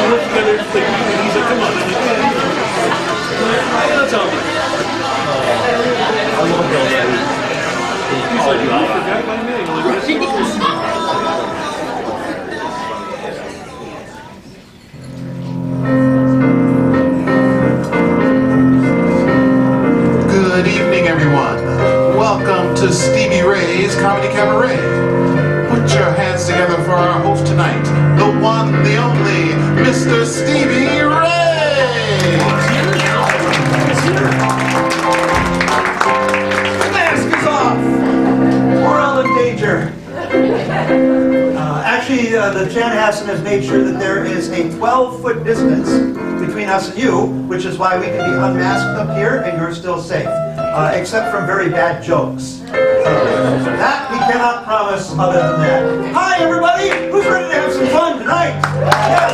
look together, it's like, he's like, come on. I'm like, yeah, that's all good. I love those. He's like, I forgot about me. I'm like, Good evening, everyone. Welcome to Stevie Ray's Comedy Cabaret. Put your hands together for our host tonight, the one, the only, Mr. Stevie Ray! The mask is off! We're all in danger. Actually, the Chanhassen has made sure that there is a 12-foot distance between us and you, which is why we can be unmasked up here and you're still safe, except from very bad jokes. That we cannot promise other than that. Hi, everybody! Who's ready to have some fun tonight? Yes!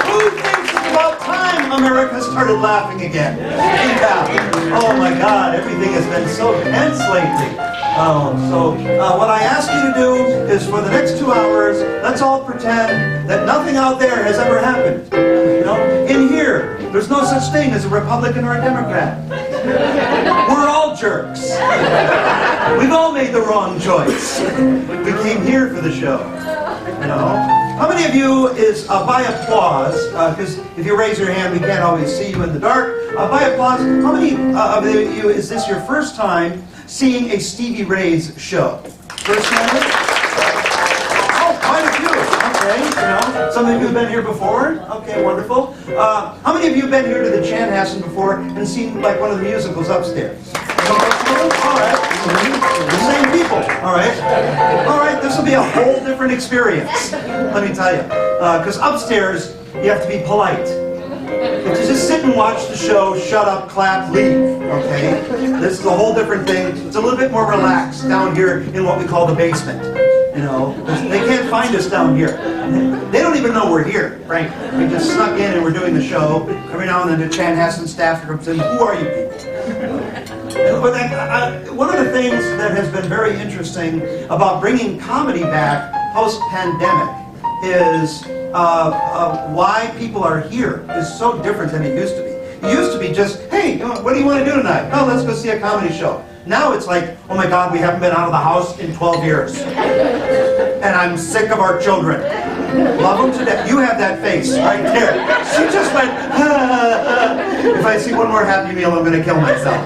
Who thinks it's about time America started laughing again? Yeah. Oh my God, everything has been so tense lately. What I ask you to do is for the next 2 hours, let's all pretend that nothing out there has ever happened. You know, in here, there's no such thing as a Republican or a Democrat. We're all jerks. We've all made the wrong choice. We came here for the show. You know? How many of you is, by applause, because if you raise your hand, we can't always see you in the dark. By applause, how many of you, is this your first time seeing a Stevie Ray's show? First time? Oh, quite a few. Okay, you know, some of you have been here before. Okay, wonderful. How many of you have been here to the Chanhassen before and seen like one of the musicals upstairs? All right. The same people. All right. All right, this will be a whole different experience, let me tell you. Because upstairs, you have to be polite. If you just sit and watch the show, shut up, clap, leave, okay? This is a whole different thing. It's a little bit more relaxed down here in what we call the basement. You know, they can't find us down here. They don't even know we're here, right? We just snuck in and we're doing the show. Every now and then the Chanhassen staff comes in, who are you people? But one of the things that has been very interesting about bringing comedy back post-pandemic is why people are here is so different than it used to be. It used to be just, hey, what do you want to do tonight? Oh, let's go see a comedy show. Now it's like, oh my God, we haven't been out of the house in 12 years. And I'm sick of our children. Love them to death. You have that face right there. She just went, if I see one more Happy Meal, I'm going to kill myself.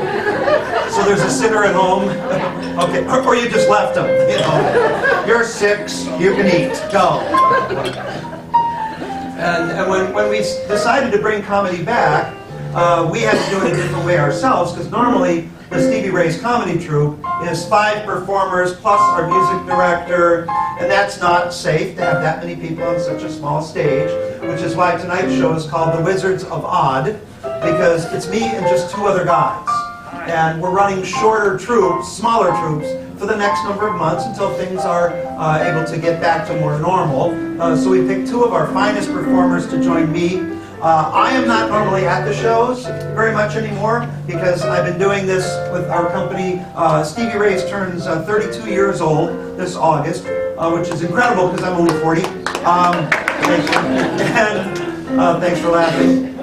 So there's a sitter at home. Okay, or you just left them. You know, you're 6, you can eat. Go. And when we decided to bring comedy back, we had to do it a different way ourselves, because normally the Stevie Ray's comedy troupe is 5 performers plus our music director, and that's not safe to have that many people on such a small stage, which is why tonight's show is called The Wizards of Odd, because it's me and just 2 other guys. And we're running shorter troops, smaller troops, for the next number of months until things are able to get back to more normal. So we picked 2 of our finest performers to join me. I am not normally at the shows very much anymore because I've been doing this with our company. Stevie Ray's turns 32 years old this August, which is incredible because I'm only 40. And thanks for laughing.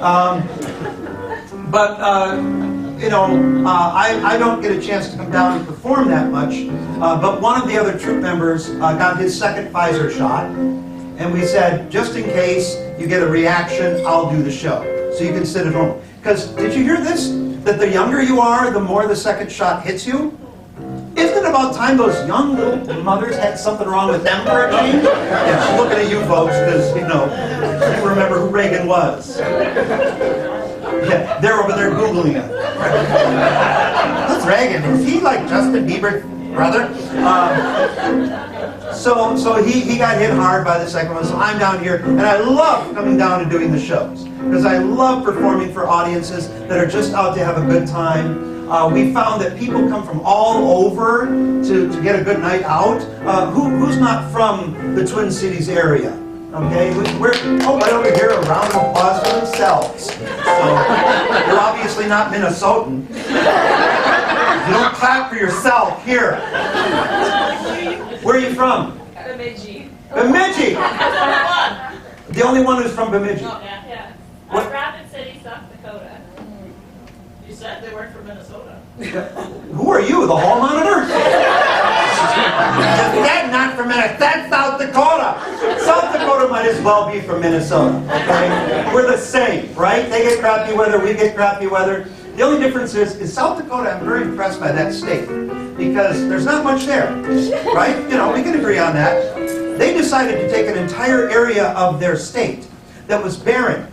You know, I don't get a chance to come down and perform that much, but one of the other troupe members got his second Pfizer shot, and we said, just in case you get a reaction, I'll do the show. So you can sit at home. Because, did you hear this? That the younger you are, the more the second shot hits you? Isn't it about time those young little mothers had something wrong with them for a change? Yeah, she's looking at you folks, because, you know, you remember who Reagan was. Yeah, they're over there Googling it. That's Reagan. Is he like Justin Bieber's brother? So he got hit hard by the second one. So I'm down here, and I love coming down and doing the shows because I love performing for audiences that are just out to have a good time. We found that people come from all over to get a good night out. Who's not from the Twin Cities area? Okay, we're right over here, a round of applause for themselves. So, you're obviously not Minnesotan. You don't clap for yourself here. Where are you from? Bemidji. Bemidji! The only one who's from Bemidji. Yeah. What? Rapid City, South Dakota. You said they weren't from Minnesota. Who are you, the hall monitor? That's not from Minnesota, that's South Dakota. South Dakota might as well be from Minnesota, okay? We're the same, right? They get crappy weather, we get crappy weather. The only difference is in South Dakota, I'm very impressed by that state because there's not much there, right? You know, we can agree on that. They decided to take an entire area of their state that was barren,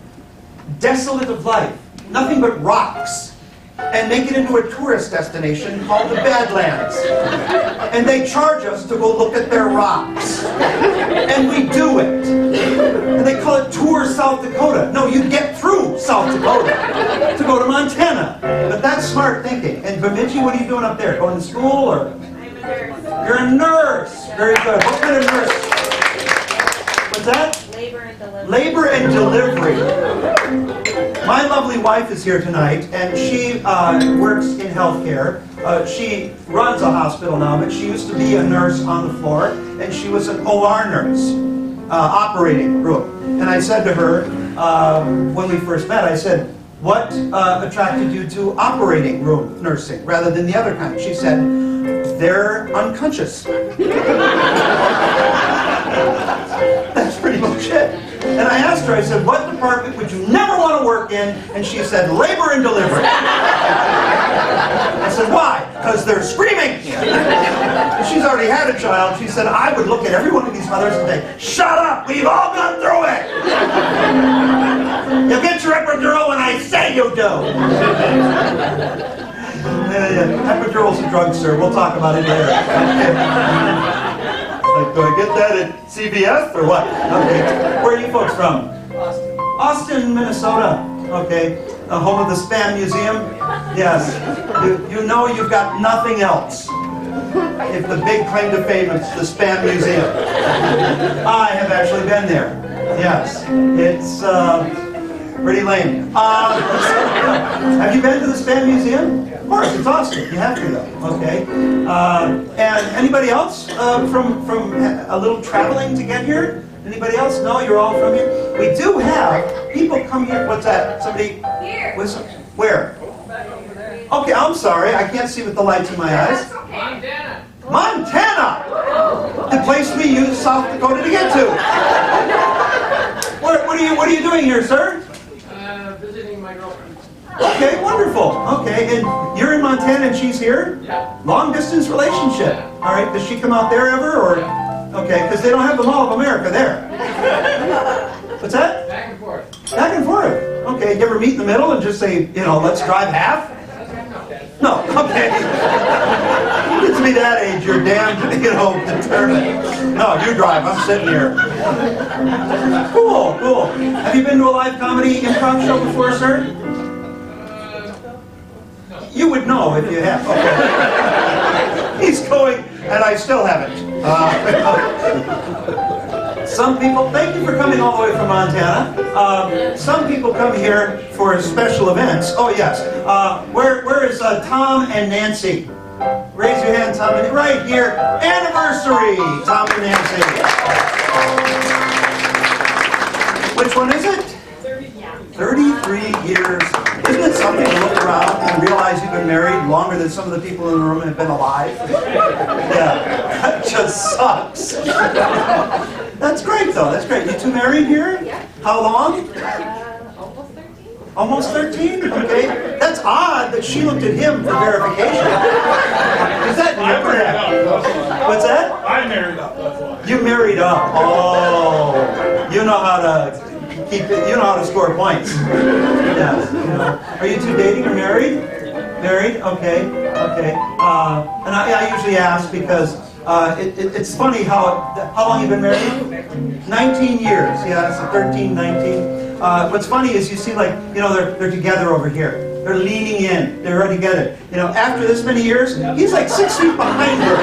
desolate of life, nothing but rocks, and make it into a tourist destination called the Badlands. And they charge us to go look at their rocks. And we do it. And they call it Tour South Dakota. No, you get through South Dakota to go to Montana. But that's smart thinking. And Bemidji, what are you doing up there? Going to school or? I'm a nurse. You're a nurse. Very good. What kind of nurse? What's that? Labor and delivery. Labor and delivery. My lovely wife is here tonight, and she works in healthcare. She runs a hospital now, but she used to be a nurse on the floor, and she was an OR nurse, operating room. And I said to her, when we first met, I said, what attracted you to operating room nursing rather than the other kind? She said, they're unconscious. That's pretty much it. And I asked her, I said, what department would you never want to work in? And she said, labor and delivery. I said, why? Because they're screaming. She's already had a child. She said, I would look at every one of these mothers and say, shut up, we've all gone through it. You'll get your epidural when I say you do. Epidural's a drug, sir. We'll talk about it later. Like, do I get that at CVS or what? Okay. Where are you folks from? Austin. Austin, Minnesota. Okay. The home of the Spam Museum? Yes. You know you've got nothing else. If the big claim to fame is the Spam Museum. I have actually been there. Yes. It's pretty lame. Have you been to the Spam Museum? Of course, it's awesome. You have to go. Okay. And anybody else from a little traveling to get here? Anybody else? No, you're all from here. We do have people come here. What's that? Somebody? Here. Where? Okay, I'm sorry. I can't see with the lights in my eyes. Montana. Montana! The place we use South Dakota to get to. What are you doing here, sir? Visiting my girlfriend. Okay, wonderful. Okay, and you're in Montana and she's here? Yeah. Long distance relationship. All right, does she come out there ever, or? Okay, because they don't have the Mall of America there. What's that? Back and forth. Back and forth. Okay, you ever meet in the middle and just say, you know, let's drive half? No, okay. You get to be that age, you're damn, you know, determined. No, you drive, I'm sitting here. Cool, cool. Have you been to a live comedy improv show before, sir? You would know if you have. Okay. He's going, and I still haven't. Some people, thank you for coming all the way from Montana. Some people come here for special events. Oh yes. Where is Tom and Nancy? Raise your hand, Tom. And right here, anniversary, Tom and Nancy. Which one is it? 33 years. Isn't it something to look around and realize you've been married longer than some of the people in the room have been alive? Yeah, that just sucks. That's great, though. That's great. You two married here? Yeah. How long? Almost 13. Almost 13? Okay. That's odd that she looked at him for verification. Because that never happened. What's that? I married up, that's why. You married up. Oh. You know how to keep it, you know how to score points. Yes. You know. Are you two dating or married? Married? Okay. Okay. And I usually ask because it's funny how long you been married? 19 years. Yeah, so 13, 19. What's funny is you see, like, you know, they're together over here. They're leaning in. They're right together. You know, after this many years, he's like 6 feet behind her.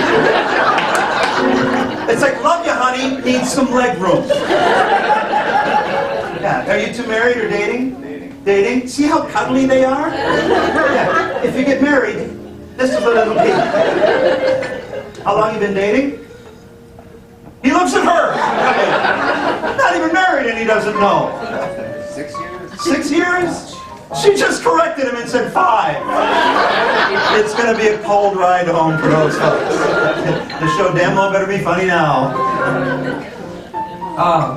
It's like, love you, honey, needs some leg room. Yeah. Are you two married or dating? Dating. See how cuddly they are? Yeah. If you get married, this is what it'll be. How long you been dating? He looks looks at her. Not even married and he doesn't know. 6 years? 6 years? She just corrected him and said 5. It's going to be a cold ride home for those folks. The show damn well better be funny now.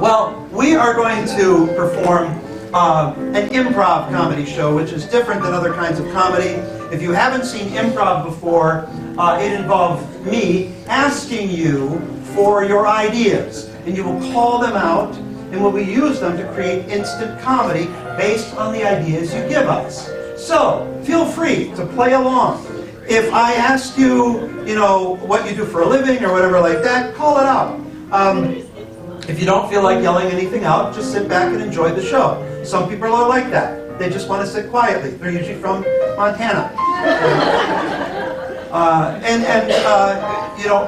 Well, we are going to perform an improv comedy show, which is different than other kinds of comedy. If you haven't seen improv before, it involves me asking you for your ideas. And you will call them out, and we will use them to create instant comedy based on the ideas you give us. So, feel free to play along. If I ask you, what you do for a living or whatever like that, call it out. If you don't feel like yelling anything out, just sit back and enjoy the show. Some people are like that. They just want to sit quietly. They're usually from Montana.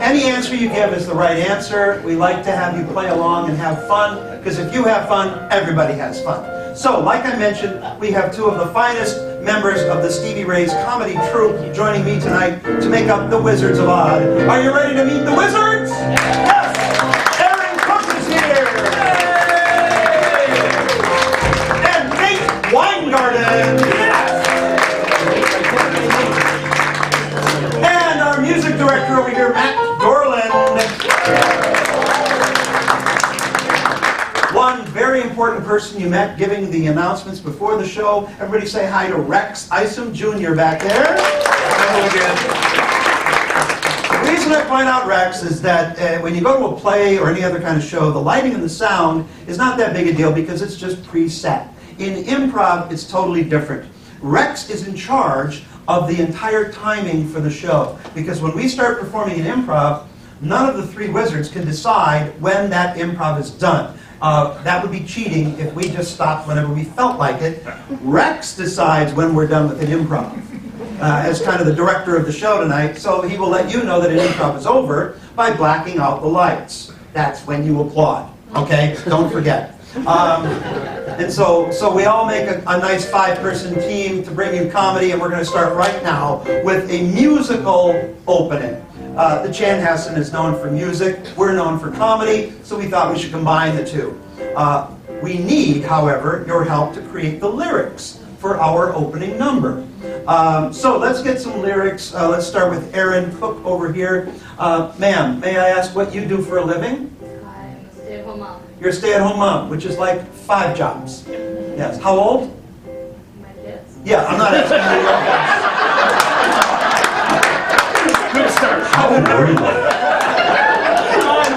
Any answer you give is the right answer. We like to have you play along and have fun, because if you have fun, everybody has fun. So, like I mentioned, we have two of the finest members of the Stevie Ray's comedy troupe joining me tonight to make up the Wizards of Oz. Are you ready to meet the Wizards? Yes! Aaron Cook is here! And Nate Weingarden! And our music director over here, Matt Dorland. One very important person you met giving the announcements before the show. Everybody say hi to Rex Isom Jr. back there. Hello again. The reason I point out Rex is that when you go to a play or any other kind of show, the lighting and the sound is not that big a deal because it's just preset. In improv, it's totally different. Rex is in charge of the entire timing for the show, because when we start performing an improv, none of the three wizards can decide when that improv is done. That would be cheating if we just stopped whenever we felt like it. Rex decides when we're done with an improv, as kind of the director of the show tonight, so he will let you know that an improv is over by blacking out the lights. That's when you applaud, okay? Don't forget. And so we all make a nice 5-person team to bring you comedy, and we're going to start right now with a musical opening. The Chanhassen is known for music, we're known for comedy, so we thought we should combine the two. We need, however, your help to create the lyrics for our opening number. So let's get some lyrics. Let's start with Aaron Cook over here. Ma'am, may I ask what you do for a living? I'm a stay-at-home mom. You're a stay-at-home mom, which is like 5 jobs. Yes. How old? My kids. Yeah, I'm not asking you. Good start. How old are you?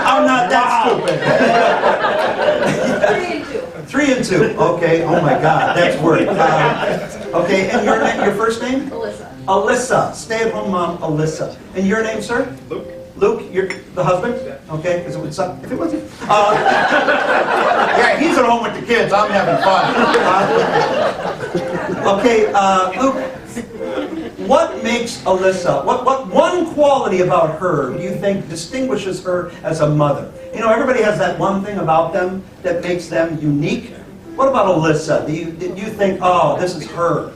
I'm not that stupid. 3 and 2. 3 and 2. Okay. Oh my God, that's work. Okay, and your first name? Alyssa. Alyssa. Stay-at-home mom, Alyssa. And your name, sir? Luke. Luke, you're the husband? Okay, because it would suck if it wasn't. Yeah, he's at home with the kids. I'm having fun. Okay, Luke, what makes Alyssa, what one quality about her do you think distinguishes her as a mother? You know, everybody has that one thing about them that makes them unique. What about Alyssa? Do you think, oh, this is her?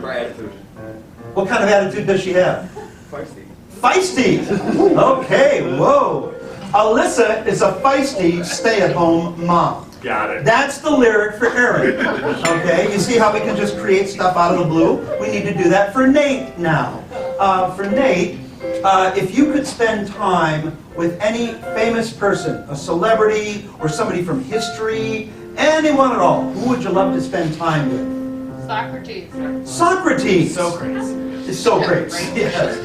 Her attitude. What kind of attitude does she have? Feisty. Feisty! Okay, whoa. Alyssa is a feisty stay-at-home mom. Got it. That's the lyric for Aaron. Okay, you see how we can just create stuff out of the blue? We need to do that for Nate now. For Nate, if you could spend time with any famous person, a celebrity or somebody from history, anyone at all, who would you love to spend time with? Socrates. Socrates! So crazy. It's so great. Yes.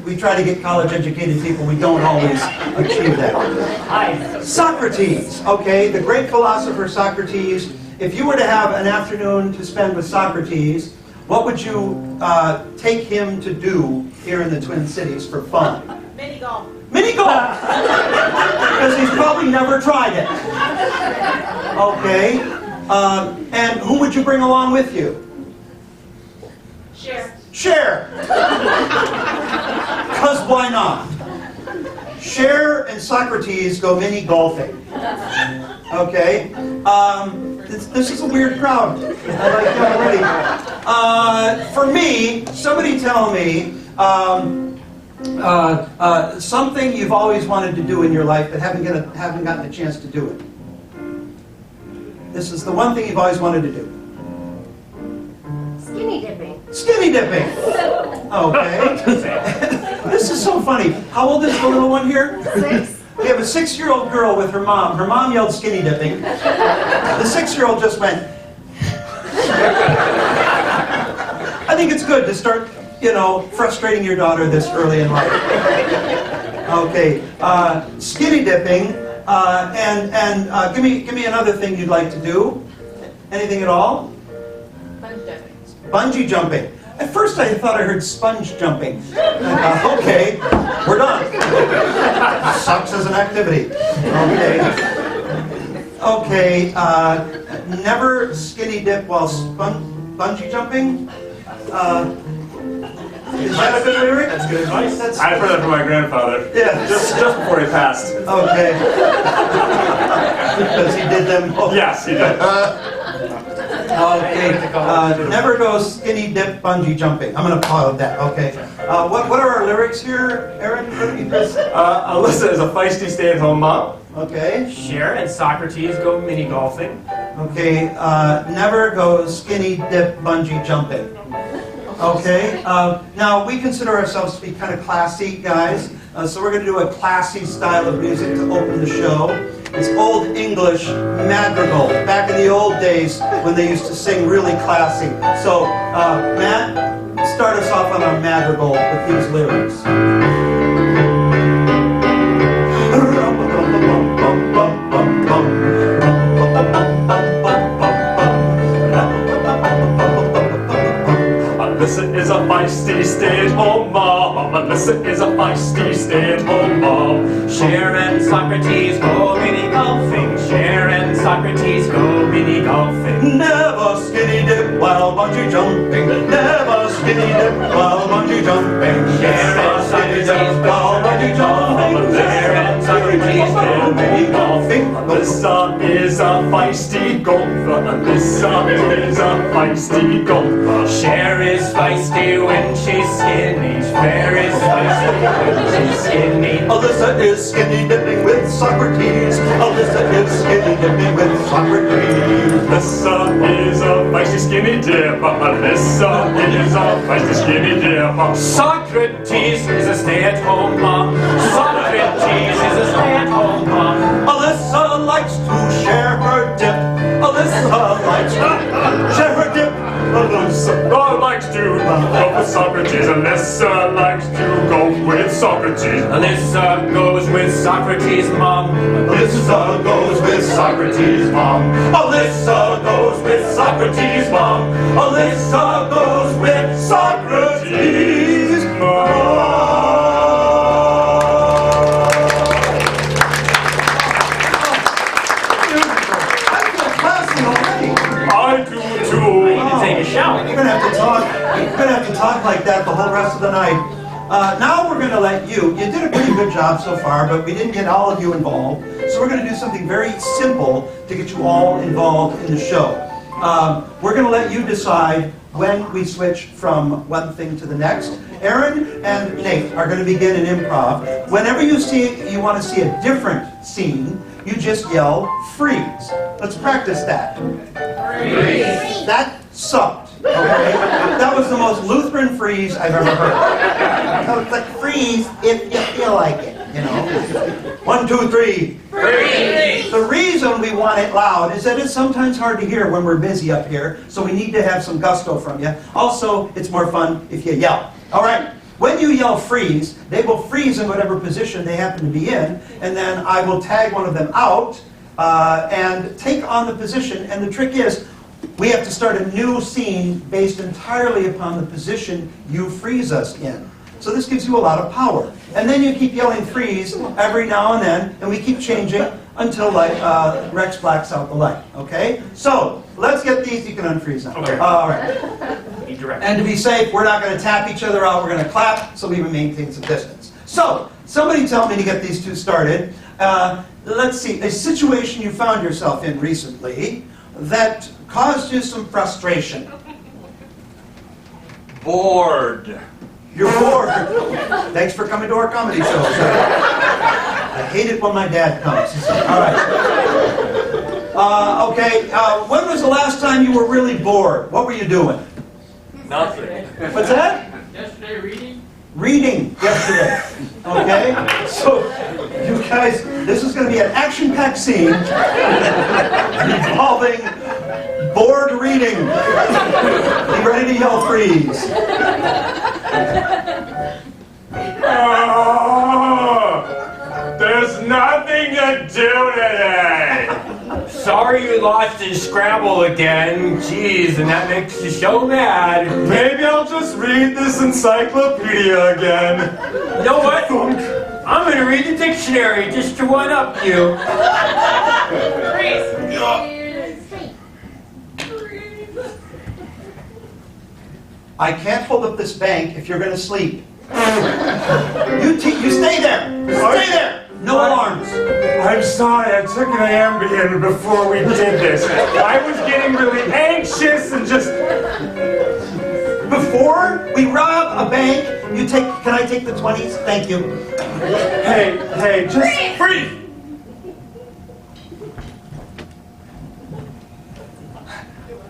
We try to get college-educated people. We don't always achieve that. Socrates. Okay, the great philosopher Socrates. If you were to have an afternoon to spend with Socrates, what would you take him to do here in the Twin Cities for fun? Mini golf. Mini golf! Because he's probably never tried it. Okay. And who would you bring along with you? Share. Cher! Because why not? Cher and Socrates go mini golfing. Okay? This is a weird crowd. I like that already. For me, somebody tell me something you've always wanted to do in your life but haven't gotten a chance to do it. This is the one thing you've always wanted to do. Skinny dipping. Skinny dipping. Okay. This is so funny. How old is the little one here? 6. We have a 6-year-old girl with her mom. Her mom yelled skinny dipping. The 6-year-old just went. I think it's good to start, frustrating your daughter this early in life. Okay, skinny dipping, and give me another thing you'd like to do. Anything at all? Bungee jumping. Bungee jumping. At first I thought I heard sponge jumping. Okay, we're done. Sucks as an activity. Okay, never skinny dip while bungee jumping? Is that a good lyric? That's good advice. That's I heard that from my grandfather. Yeah. Just before he passed. Okay. Because he did them both. Yes, he did. Okay. Never go skinny dip bungee jumping. I'm going to pause that. Okay. What are our lyrics here, Aaron? Alyssa is a feisty stay-at-home mom. Okay. Cher and Socrates go mini golfing. Okay. Never go skinny dip bungee jumping. Okay. Now we consider ourselves to be kind of classy guys, so we're going to do a classy style of music to open the show. It's Old English madrigal, back in the old days when they used to sing really classy. So, Matt, start us off on a madrigal with these lyrics. Alyssa is a feisty stay-at-home mom. Alyssa is a feisty stay-at-home mom. Cher and Socrates go mini golfing. Cher and Socrates go mini golfing. Never skinny dip while bungee jumping. Never skinny dip while bungee jumping. Cher and Socrates while bungee jumping. Cher and Socrates go mini golfing. Alyssa is a feisty golfer. Alyssa is a feisty golfer. Cher is feisty when she's skinny. Cher is feisty when she's skinny. Alyssa is skinny dipping with Socrates. Alyssa is skinny dipping with Socrates. Alyssa is a feisty skinny dipper. Alyssa is a feisty skinny dipper. Socrates is a stay-at-home mom. Socrates is a stay-at-home mom. Alyssa likes to share her dip. Alyssa likes to share her dip. Alyssa likes to go with Socrates. Alyssa likes to go with Socrates. Alyssa goes with Socrates' mom. Alyssa goes with Socrates' mom. Alyssa goes with Socrates' mom. Alyssa goes with Socrates' mom. I feel classy already. I do too. Take a shower. You're gonna have to talk. You're gonna have to talk like that the whole rest of the night. Now we're gonna let you. You did a pretty good job so far, but we didn't get all of you involved. So we're gonna do something very simple to get you all involved in the show. We're gonna let you decide when we switch from one thing to the next. Aaron and Nate are gonna begin an improv. Whenever you want to see a different scene, you just yell freeze. Let's practice that. Freeze. That sucked. Okay? That was the most Lutheran freeze I've ever heard. So it's like freeze if you feel like it, 1, 2, 3. Freeze. The reason we want it loud is that it's sometimes hard to hear when we're busy up here, so we need to have some gusto from you. Also, it's more fun if you yell. All right? When you yell freeze, they will freeze in whatever position they happen to be in, and then I will tag one of them out and take on the position. And the trick is, we have to start a new scene based entirely upon the position you freeze us in. So this gives you a lot of power. And then you keep yelling freeze every now and then, and we keep changing until Rex blacks out the light. Okay? So let's get these. You can unfreeze now. Okay. All right. Be direct. And to be safe, we're not going to tap each other out. We're going to clap so we maintain some distance. So somebody tell me to get these two started. Let's see. A situation you found yourself in recently. that caused you some frustration? Bored. You're bored. Thanks for coming to our comedy shows. I hate it when my dad comes. All right. Okay, when was the last time you were really bored? What were you doing? Nothing. What's that? Yesterday reading. Reading yesterday. Okay? So, you guys, this is going to be an action-packed scene involving bored reading. Be ready to yell freeze. Oh, there's nothing to do today. Sorry you lost in Scrabble again. Jeez, and that makes you so mad. Maybe I'll just read this encyclopedia again. You know what? I'm gonna read the dictionary just to one-up you. I can't hold up this bank if you're going to sleep. You stay there. Stay there. No alarms. I'm sorry, I took an Ambien before we did this. I was getting really anxious and just... Before we rob a bank, can I take the 20s? Thank you. Hey, just... Freeze!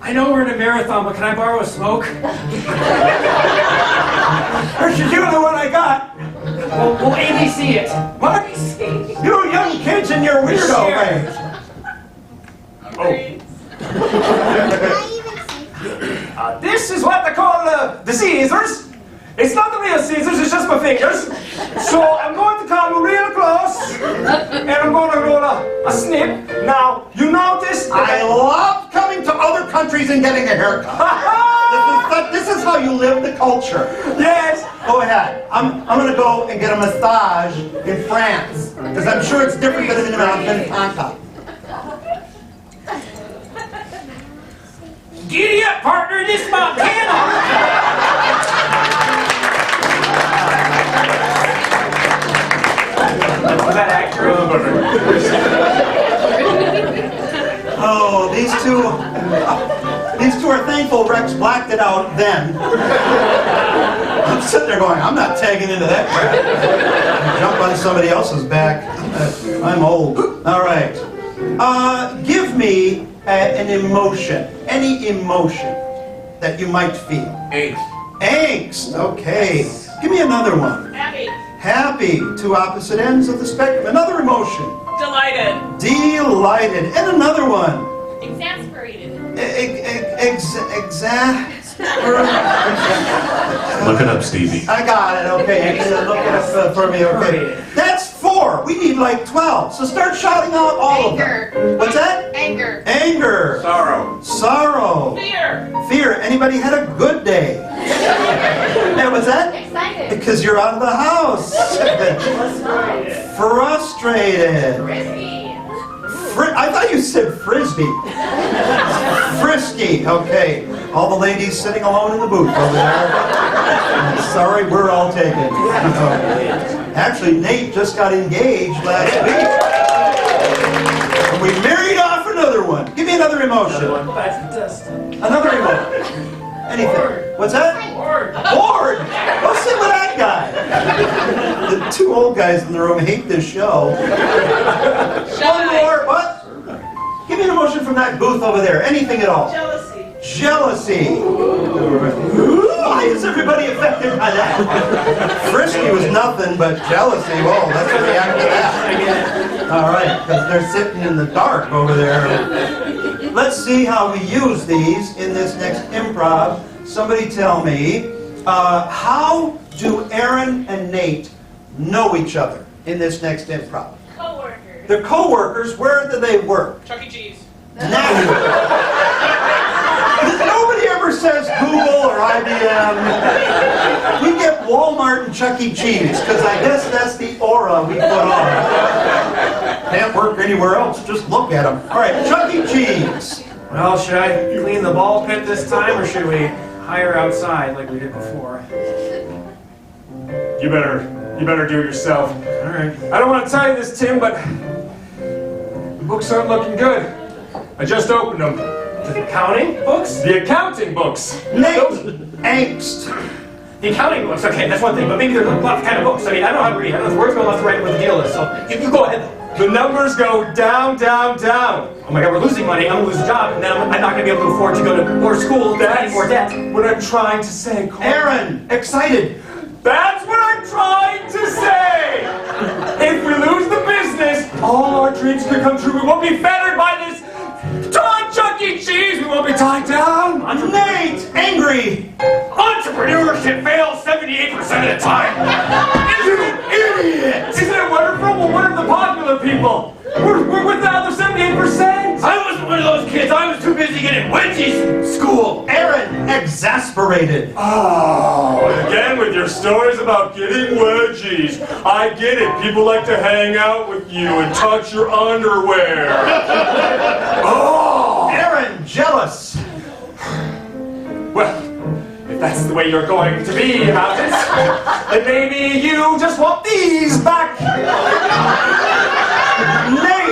I know we're in a marathon, but can I borrow a smoke? Or should you the one I got? We'll ABC it. What? You young kids in your weirdo ways. This is what they call the Caesars. It's not the real Caesars, it's just my fingers. So I'm going to come real close, and I'm going to roll a snip. Now, you notice that I love coming to other countries and getting a haircut. This is how you live the culture. Yes. Go ahead. I'm going to go and get a massage in France, because I'm sure it's different than in America. Giddy up, partner, this Montana! Was that accurate? Oh, these two are thankful Rex blacked it out then. I'm sitting there going, I'm not tagging into that crap. Jump on somebody else's back. I'm old. All right. Give me an emotion, any emotion that you might feel. Angst. Angst, okay. Give me another one. Happy. Happy, two opposite ends of the spectrum. Another emotion. Delighted. Delighted. And another one. Exasperated. Look it up, Stevie. I got it, okay. You can look it up for me, okay. That's 4. We need like 12. So start shouting out all of Anger. them. What's that? Anger. Anger. Sorrow. Sorrow. Fear. Fear. Anybody had a good day? And what's that? Excited. Because you're out of the house. Frustrated. Risky. I thought you said frisbee. Frisky. Okay. All the ladies sitting alone in the booth over there. Sorry, we're all taken. Actually, Nate just got engaged last week. And we married off another one. Give me another emotion. Another emotion. Anything. Bored. What's that? Bored. Bored. Go sit with that guy. The two old guys in the room hate this show. One more. What? Give me an emotion from that booth over there. Anything at all. Jealousy. Jealousy. Why is everybody affected by that? Frisky was nothing, but jealousy, whoa, let's react to that. All right, because they're sitting in the dark over there. Let's see how we use these in this next improv. Somebody tell me, how do Aaron and Nate know each other in this next improv? Co-workers. They're co-workers. Where do they work? Chuck E. Cheese. Nobody ever says Google or IBM. We get Walmart and Chuck E. Cheese, because I guess that's the aura we put on. Can't work anywhere else, just look at them. All right, Chuck E. Cheese. Well, should I clean the ball pit this time, or should we hire outside like we did before? You better do it yourself. All right. I don't want to tell you this, Tim, but the books aren't looking good. I just opened them. The accounting books? The accounting books. Nate, angst. The accounting books, okay, that's one thing, but maybe there's a lot of kind of books. I mean, I don't know how to read. I don't know if words go left to right what the deal is, so you go ahead. The numbers go down, down, down. Oh my god, we're losing money, I'm gonna lose a job, and then I'm not gonna be able to afford to go to more school, That's more debt. what I'm trying to say, Carl. Aaron, excited. That's what I'm trying to say! If we lose the business, all our dreams can come true. We won't be fettered by this Chuck E. Cheese. We won't be tied down. Nate, angry. Entrepreneurship fails 78% of the time. You idiot! Isn't it wonderful? Well, what are the popular people? We're with the other 78%. I wasn't one of those kids. I was too busy getting wedgies in school. Aaron, exasperated. Oh, again with your stories about getting wedgies. I get it. People like to hang out with you and touch your underwear. Oh! Aaron, jealous. Well, if that's the way you're going to be about this, then maybe you just want these back. Nate,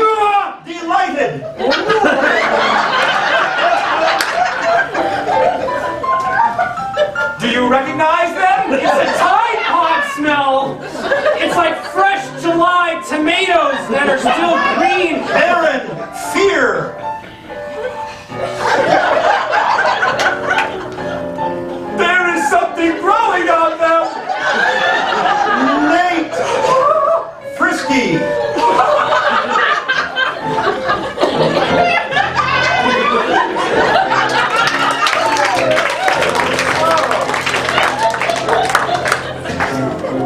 delighted. Do you recognize them? It's a Tide Pod smell! It's like fresh July tomatoes that are still green! Aaron, fear. There is something growing on them! Nate, frisky.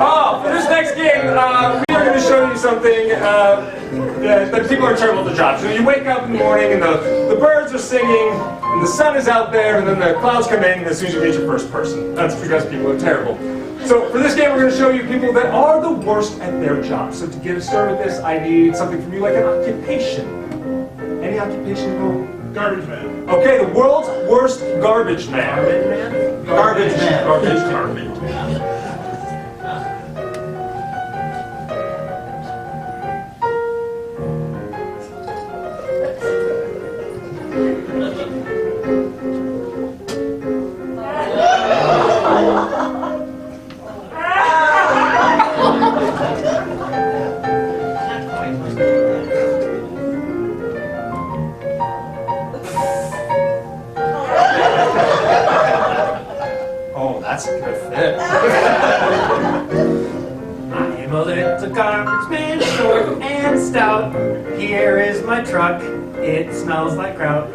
Oh, for this next game, we are going to show you something that people are terrible at the job. So you wake up in the morning and the birds are singing, and the sun is out there, and then the clouds come in as soon as you reach your first person. That's because people are terrible. So for this game, we're going to show you people that are the worst at their job. So to get us started with this, I need something from you like an occupation. Any occupation at all? Garbage man. Okay, the world's worst garbage man. Garbage man. Garbage man. Oh, that's a good fit. I'm a little garbage man, short and stout. Here is my truck, it smells like kraut.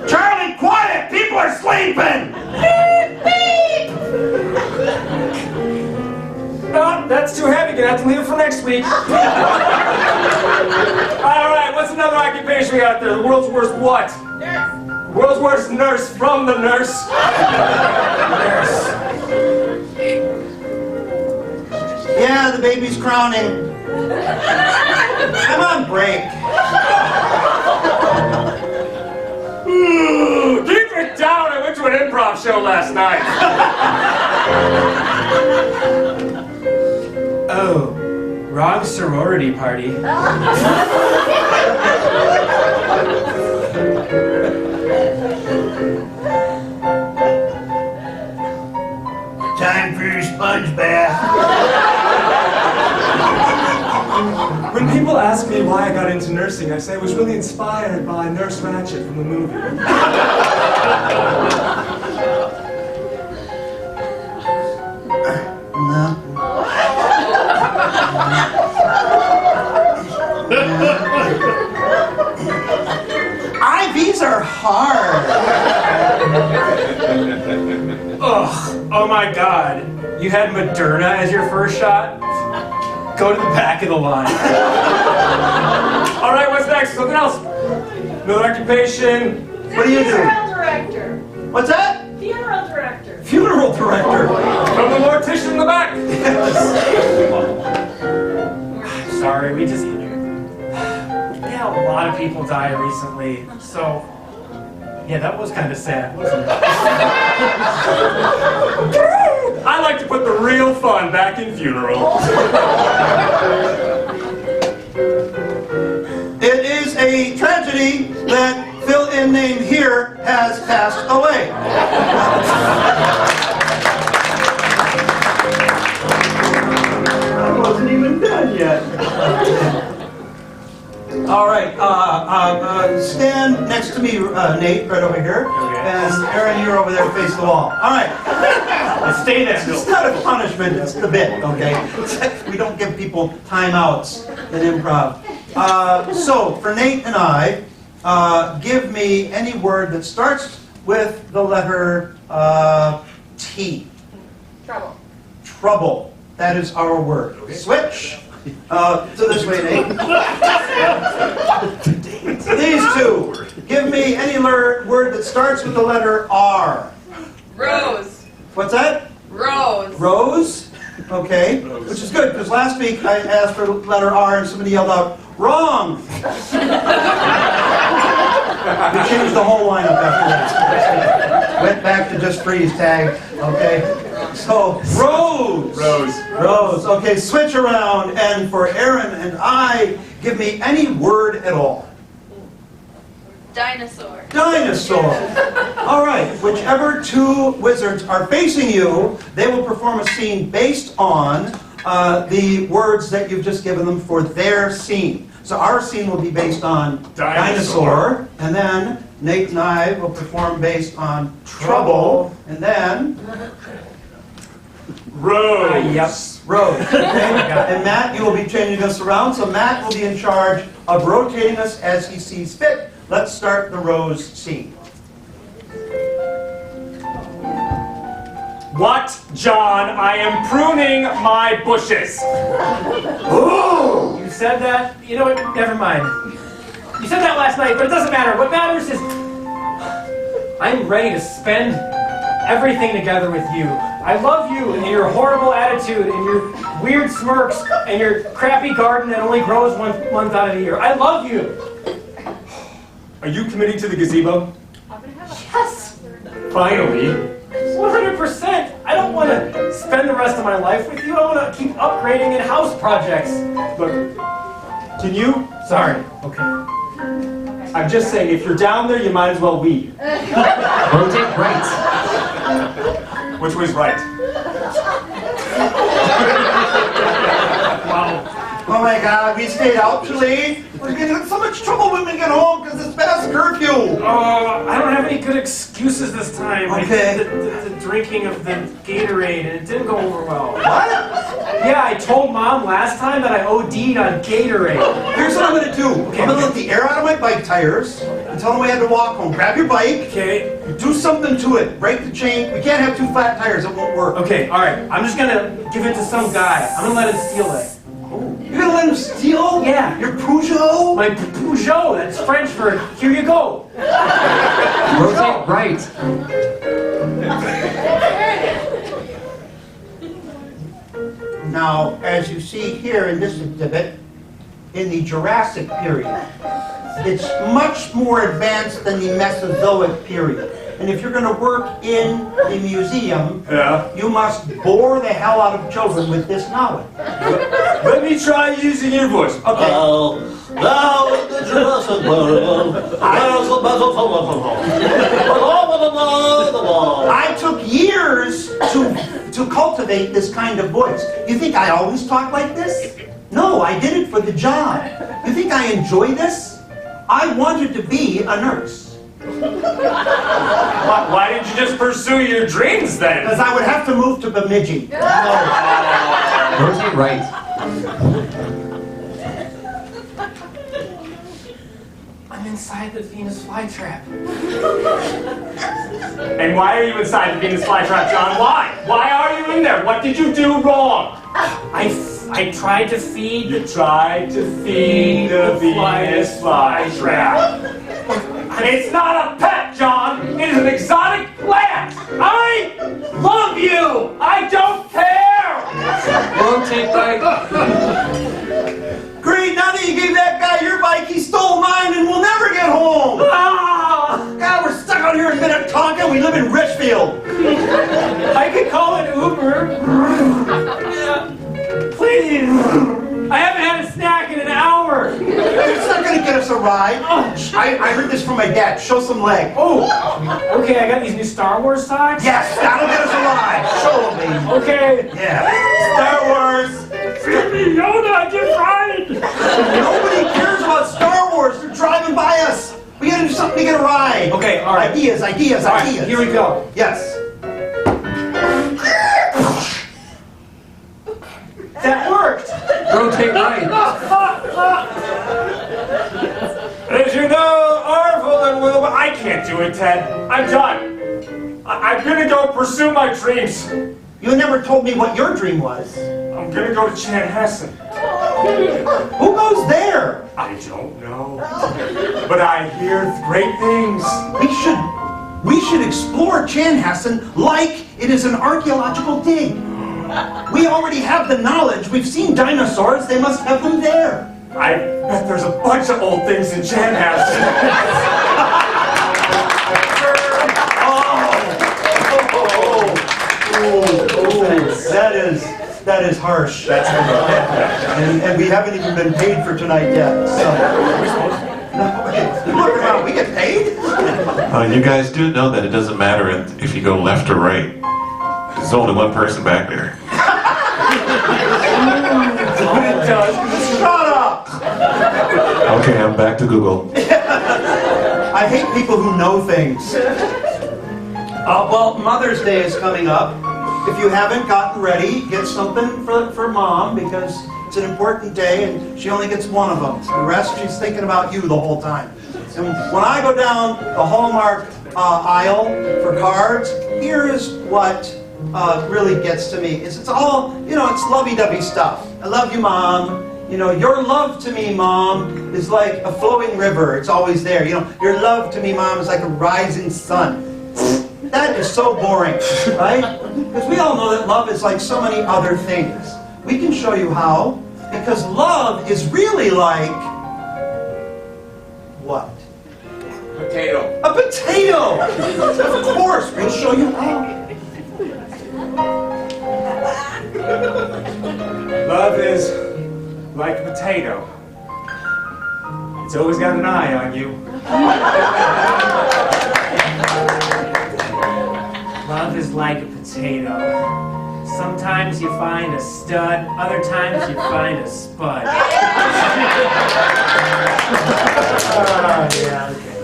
Charlie, quiet! People are sleeping! Oh, that's too heavy. Gonna have to leave it for next week. All right, what's another occupation we got there? The world's worst what? Nurse. World's worst nurse from the nurse. Nurse. Yeah, the baby's crowning. I'm on break. Ooh, keep it down. I went to an improv show last night. Oh, wrong sorority party. Time for your sponge bath. When people ask me why I got into nursing, I say I was really inspired by Nurse Ratched from the movie. No. IVs are hard. Ugh, oh my god. You had Moderna as your first shot? Go to the back of the line. All right, what's next? Something else? Another occupation? What do you do? Funeral director. What's that? Funeral director. Funeral director. From the mortician in the back. Sorry, we had a lot of people die recently, so Yeah, that was kind of sad, wasn't it? I like to put the real fun back in funerals. It is a tragedy that fill-in name here has passed away. I wasn't even done yet. All right, stand next to me, Nate, right over here. Okay. And Aaron, you're over there facing the wall. All right. Stay there. It's not a punishment, it's the bit, okay? We don't give people timeouts in improv. So, for Nate and I, give me any word that starts with the letter T. Trouble. Trouble. That is our word. Okay. Switch. So this way, Nate. These two. Give me any word that starts with the letter R. Rose. What's that? Rose. Rose? Okay. Which is good, because last week I asked for the letter R and somebody yelled out, wrong! We changed the whole lineup after that. Went back to just freeze tag, okay? So, Rose! Rose. Okay, switch around, and for Aaron and I, give me any word at all. Dinosaur. Dinosaur. All right, whichever two wizards are facing you, they will perform a scene based on the words that you've just given them for their scene. So our scene will be based on dinosaur, and then Nate and I will perform based on trouble, and then Rose. Yep. Rose. Okay? And Matt, you will be changing us around, so Matt will be in charge of rotating us as he sees fit. Let's start the Rose scene. What, John? I am pruning my bushes. Ooh! You said that? You know what? Never mind. You said that last night, but it doesn't matter. What matters is I'm ready to spend everything together with you. I love you and your horrible attitude and your weird smirks and your crappy garden that only grows 1 month out of the year. I love you. Are you committing to the gazebo? Yes. Finally. 100%. I don't want to spend the rest of my life with you. I want to keep upgrading in house projects. Look, can you? Sorry. Okay. I'm just saying, if you're down there, you might as well weed. Rotate right. Which way's right? Wow. Oh my God, we stayed out too late. We're getting in so much trouble when we get home because it's past curfew. I don't have any good excuses this time. Okay. I did the drinking of the Gatorade and it didn't go over well. What? Yeah, I told Mom last time that I OD'd on Gatorade. Here's what I'm going to do. Okay. I'm going to let the air out of my bike tires and tell them we had to walk home. Grab your bike. Okay. Do something to it. Break the chain. We can't have two flat tires. It won't work. Okay, alright. I'm just gonna give it to some guy. I'm gonna let him steal it. You're going to let him steal? Yeah. Your Peugeot? My Peugeot, that's French for here you go. Rotate right. Now, as you see here in this exhibit, in the Jurassic period, it's much more advanced than the Mesozoic period. And if you're going to work in the museum, you must bore the hell out of children with this knowledge. Let me try using your voice. Okay. Now in the Jurassic world, there's a battle for I took years to cultivate this kind of voice. You think I always talk like this? No, I did it for the job. You think I enjoy this? I wanted to be a nurse. Why didn't you just pursue your dreams then? Because I would have to move to Bemidji. No. Rotate right. I'm inside the Venus flytrap. And why are you inside the Venus flytrap, John? Why? Why are you in there? What did you do wrong? I tried to feed You tried to feed the Venus flytrap. It's not a pet, John. It is an exotic plant. I love you. I don't care. Rotate right. Great, now that you gave that guy your bike, he stole mine and we'll never get home. Ah! God, we're stuck we live in Richfield. I could call an Uber. Yeah. Please. I haven't had a snack in an hour. It's not going to get us a ride. I heard this from my dad. Show some leg. Oh, okay, I got these new Star Wars socks. Yes, that'll get us a ride. Show them, baby. Okay. Yeah. Star Wars. Yoda, get right. Nobody cares about Star Wars. They're driving by us. We got to do something to get a ride. Okay, all right. Ideas. All right, here we go. Yes. That worked. Rotate right. As you know, Arvel and Wilbur, I can't do it, Ted. I'm done. I'm gonna go pursue my dreams. You never told me what your dream was. I'm gonna go to Chanhassen. Who goes there? I don't know, but I hear great things. We should explore Chanhassen like it is an archaeological dig. We already have the knowledge. We've seen dinosaurs. They must have them there. I bet there's a bunch of old things in Chanhassen. That is harsh. That's and we haven't even been paid for tonight yet. So. Look around. We get paid? You guys do know that it doesn't matter if you go left or right. There's only one person back there. Shut up! Okay, I'm back to Google. I hate people who know things. Well, Mother's Day is coming up. If you haven't gotten ready, get something for Mom, because it's an important day and she only gets one of them. The rest, she's thinking about you the whole time. And when I go down the Hallmark aisle for cards, here is what really gets to me. It's all, it's lovey-dovey stuff. I love you, Mom. Your love to me, Mom, is like a flowing river. It's always there. Your love to me, Mom, is like a rising sun. That is so boring, right? Because we all know that love is like so many other things. We can show you how, because love is really like what? Potato. A potato! Of course, we'll show you how. Love is like a potato. It's always got an eye on you. Love is like a potato. Sometimes you find a stud, other times you find a spud. Yeah, okay.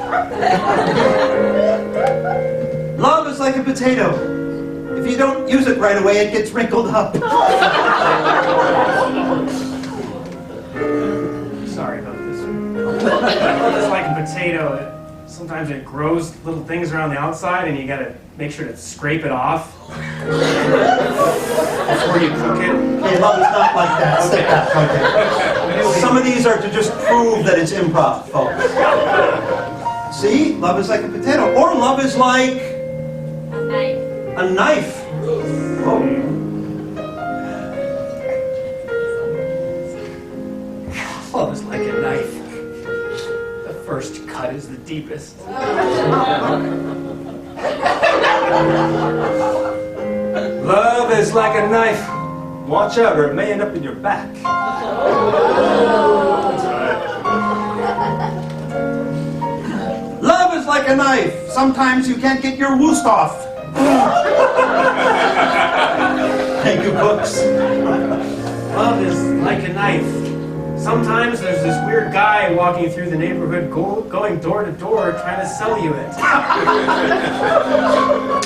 Love is like a potato. If you don't use it right away, it gets wrinkled up. Sorry about this. Love is like a potato. Sometimes it grows little things around the outside and you gotta make sure to scrape it off before you cook it. Hey, love is not like that. Step back. Okay. Some of these are to just prove that it's improv, folks. See? Love is like a potato. Or love is like a knife. Oh. Love is like a knife. The first cut is the deepest. Love is like a knife. Watch out or it may end up in your back. Love is like a knife. Sometimes you can't get your woost off. Thank you, books. Love is like a knife. Sometimes there's this weird guy walking through the neighborhood going door to door trying to sell you it.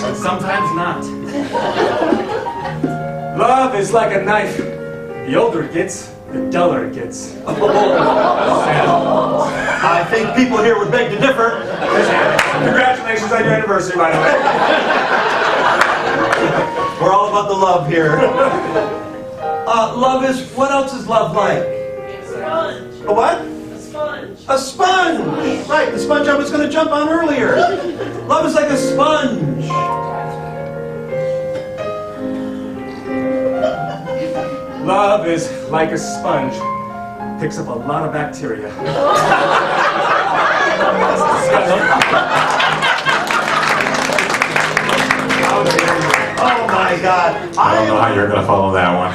And sometimes not. Love is like a knife. The older it gets, the duller it gets. I think people here would beg to differ. Congratulations on your anniversary, by the way. We're all about the love here. Love is, what else is love like? Sponge. A what? A sponge. A sponge! Right, the sponge I was going to jump on earlier. Love is like a sponge. Love is like a sponge. Picks up a lot of bacteria. I don't know how you're going to follow that one.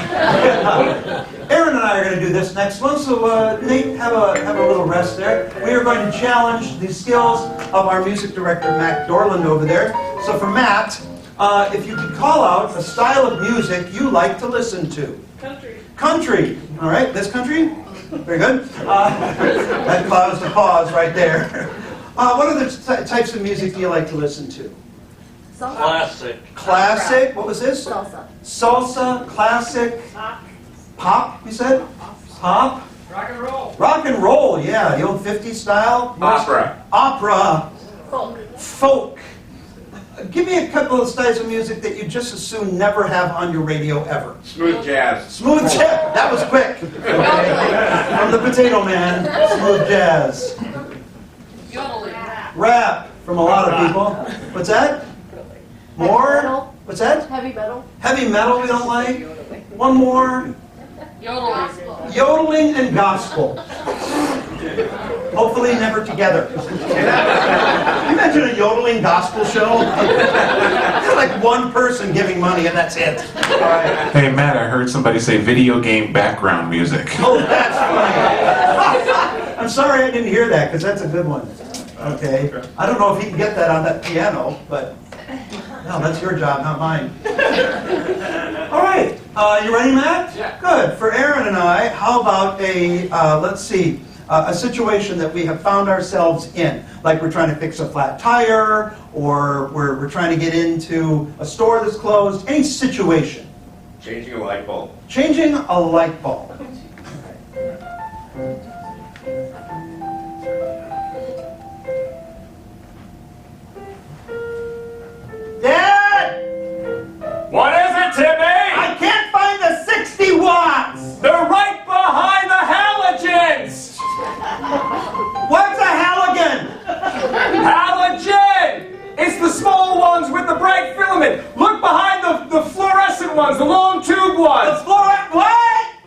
Aaron and I are going to do this next one, so Nate, have a little rest there. We are going to challenge the skills of our music director, Matt Dorland, over there. So for Matt, if you could call out a style of music you like to listen to. Country. Country. All right, this country? Very good. That caused a pause right there. What other types of music do you like to listen to? Classic. Classic. What was this? Salsa. Salsa, classic. Pop, you said? Pop? Rock and roll. Rock and roll, yeah. The old 50s style. Opera. Opera. Folk. Folk. Give me a couple of styles of music that you just as soon never have on your radio ever. Smooth jazz. Smooth jazz. That was quick. Okay. From the Potato Man. Smooth jazz. Yodeling. Rap from a lot of people. What's that? More? metal. What's that? Heavy metal. Heavy metal we don't like. One more. Yodeling. Yodeling and gospel. Hopefully never together. Can you imagine a yodeling gospel show? Like one person giving money and that's it. All right. Hey, Matt, I heard somebody say video game background music. Oh, that's funny. I'm sorry I didn't hear that because that's a good one. Okay. I don't know if he can get that on that piano, but no, that's your job, not mine. All right. You ready, Matt? Yeah. Good. For Aaron and I, how about let's see, a situation that we have found ourselves in, like we're trying to fix a flat tire, or we're trying to get into a store that's closed, any situation. Changing a light bulb. Changing a light bulb. Dad! What is it, Timmy? I can't find the 60 watts! They're right behind the halogens! What's a halogen? Halogen! It's the small ones with the bright filament. Look behind the fluorescent ones, the long tube ones. What?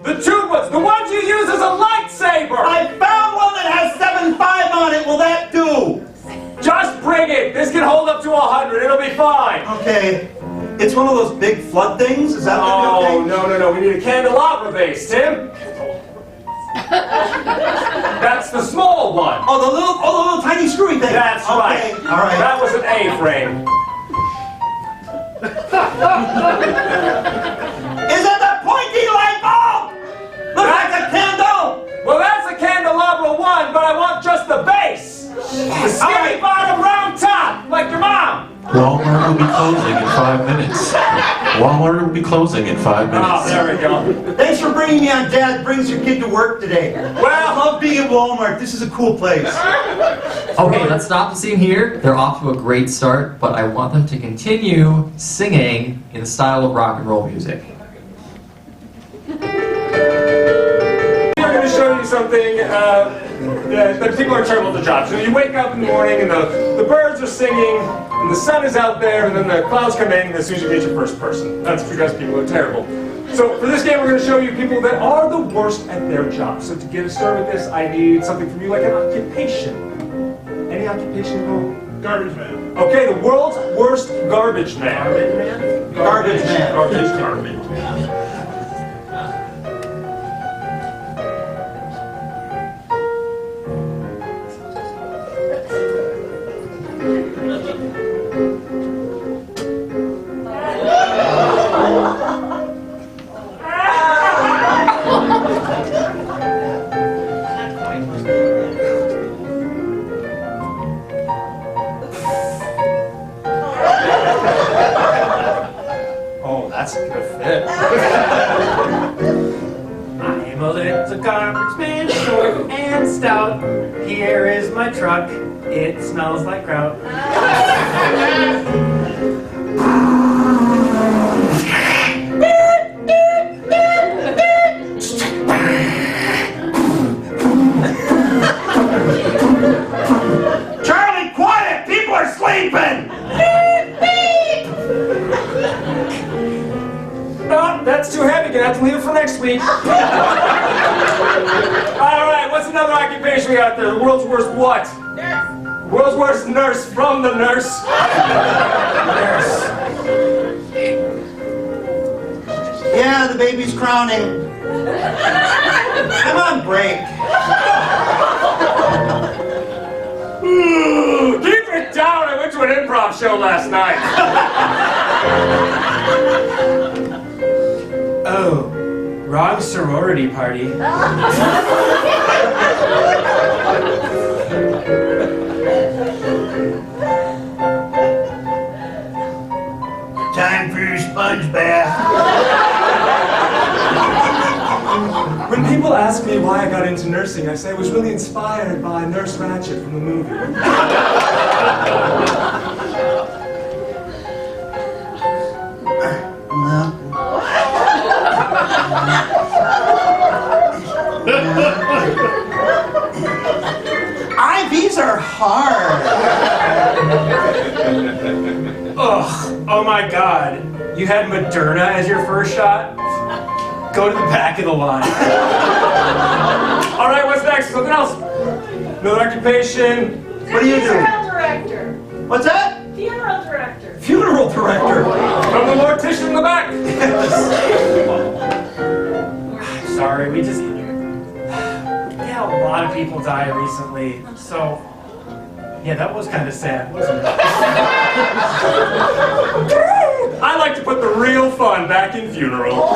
The tube ones, the ones you use as a lightsaber. I found one that has 7.5 on it. Will that do? Just bring it. This can hold up to 100. It'll be fine. Okay. It's one of those big flood things? Is that Oh, okay? no. We need a candelabra base, Tim. That's the small one. Oh, the little tiny screwy thing. That's okay. right. All right. That was an A-frame. Is it the pointy light bulb? Looks like a candle. Well, that's a candelabra one, but I want just the base. The skinny bottom, round top, like your mom. Walmart will be closing in 5 minutes. Walmart will be closing in 5 minutes. Oh, there we go. Thanks for bringing me on Dad Brings Your Kid to Work today. Well, I love being at Walmart. This is a cool place. Okay, let's stop the scene here. They're off to a great start, but I want them to continue singing in the style of rock and roll music. we're going to show you something that people are terrible at the job. So you wake up in the morning and the birds are singing, and the sun is out there, and then the clouds come in, and as soon as you get your first person. That's because people are terrible. So for this game, we're going to show you people that are the worst at their job. So to get us started with this, I need something from you, like an occupation. Any occupation at all? Garbage man. Okay, the world's worst garbage man. Garbage man. Garbage man. Oh, that's a good fit. I'm a little garbage man, short and stout. Here is my truck. It smells like kraut. Charlie, quiet! People are sleeping! Oh, that's too heavy. Gonna have to leave it for next week. All right, what's another occupation we got there? The world's worst what? Nurse. World's worst nurse from the nurse. Nurse. Yeah, the baby's crowning. I'm on break. Keep it down! I went to an improv show last night. Oh, wrong sorority party. Time for your sponge bath. When people ask me why I got into nursing, I say I was really inspired by Nurse Ratched from the movie. IVs are hard. Ugh, oh my god. You had Moderna as your first shot? Go to the back of the line. All right, what's next? Something else? Another occupation? What do you do? Funeral director. What's that? Funeral director. Funeral director. From the mortician in the back. Sorry, we had a lot of people die recently, so yeah, that was kind of sad, wasn't it? I like to put the real fun back in funeral.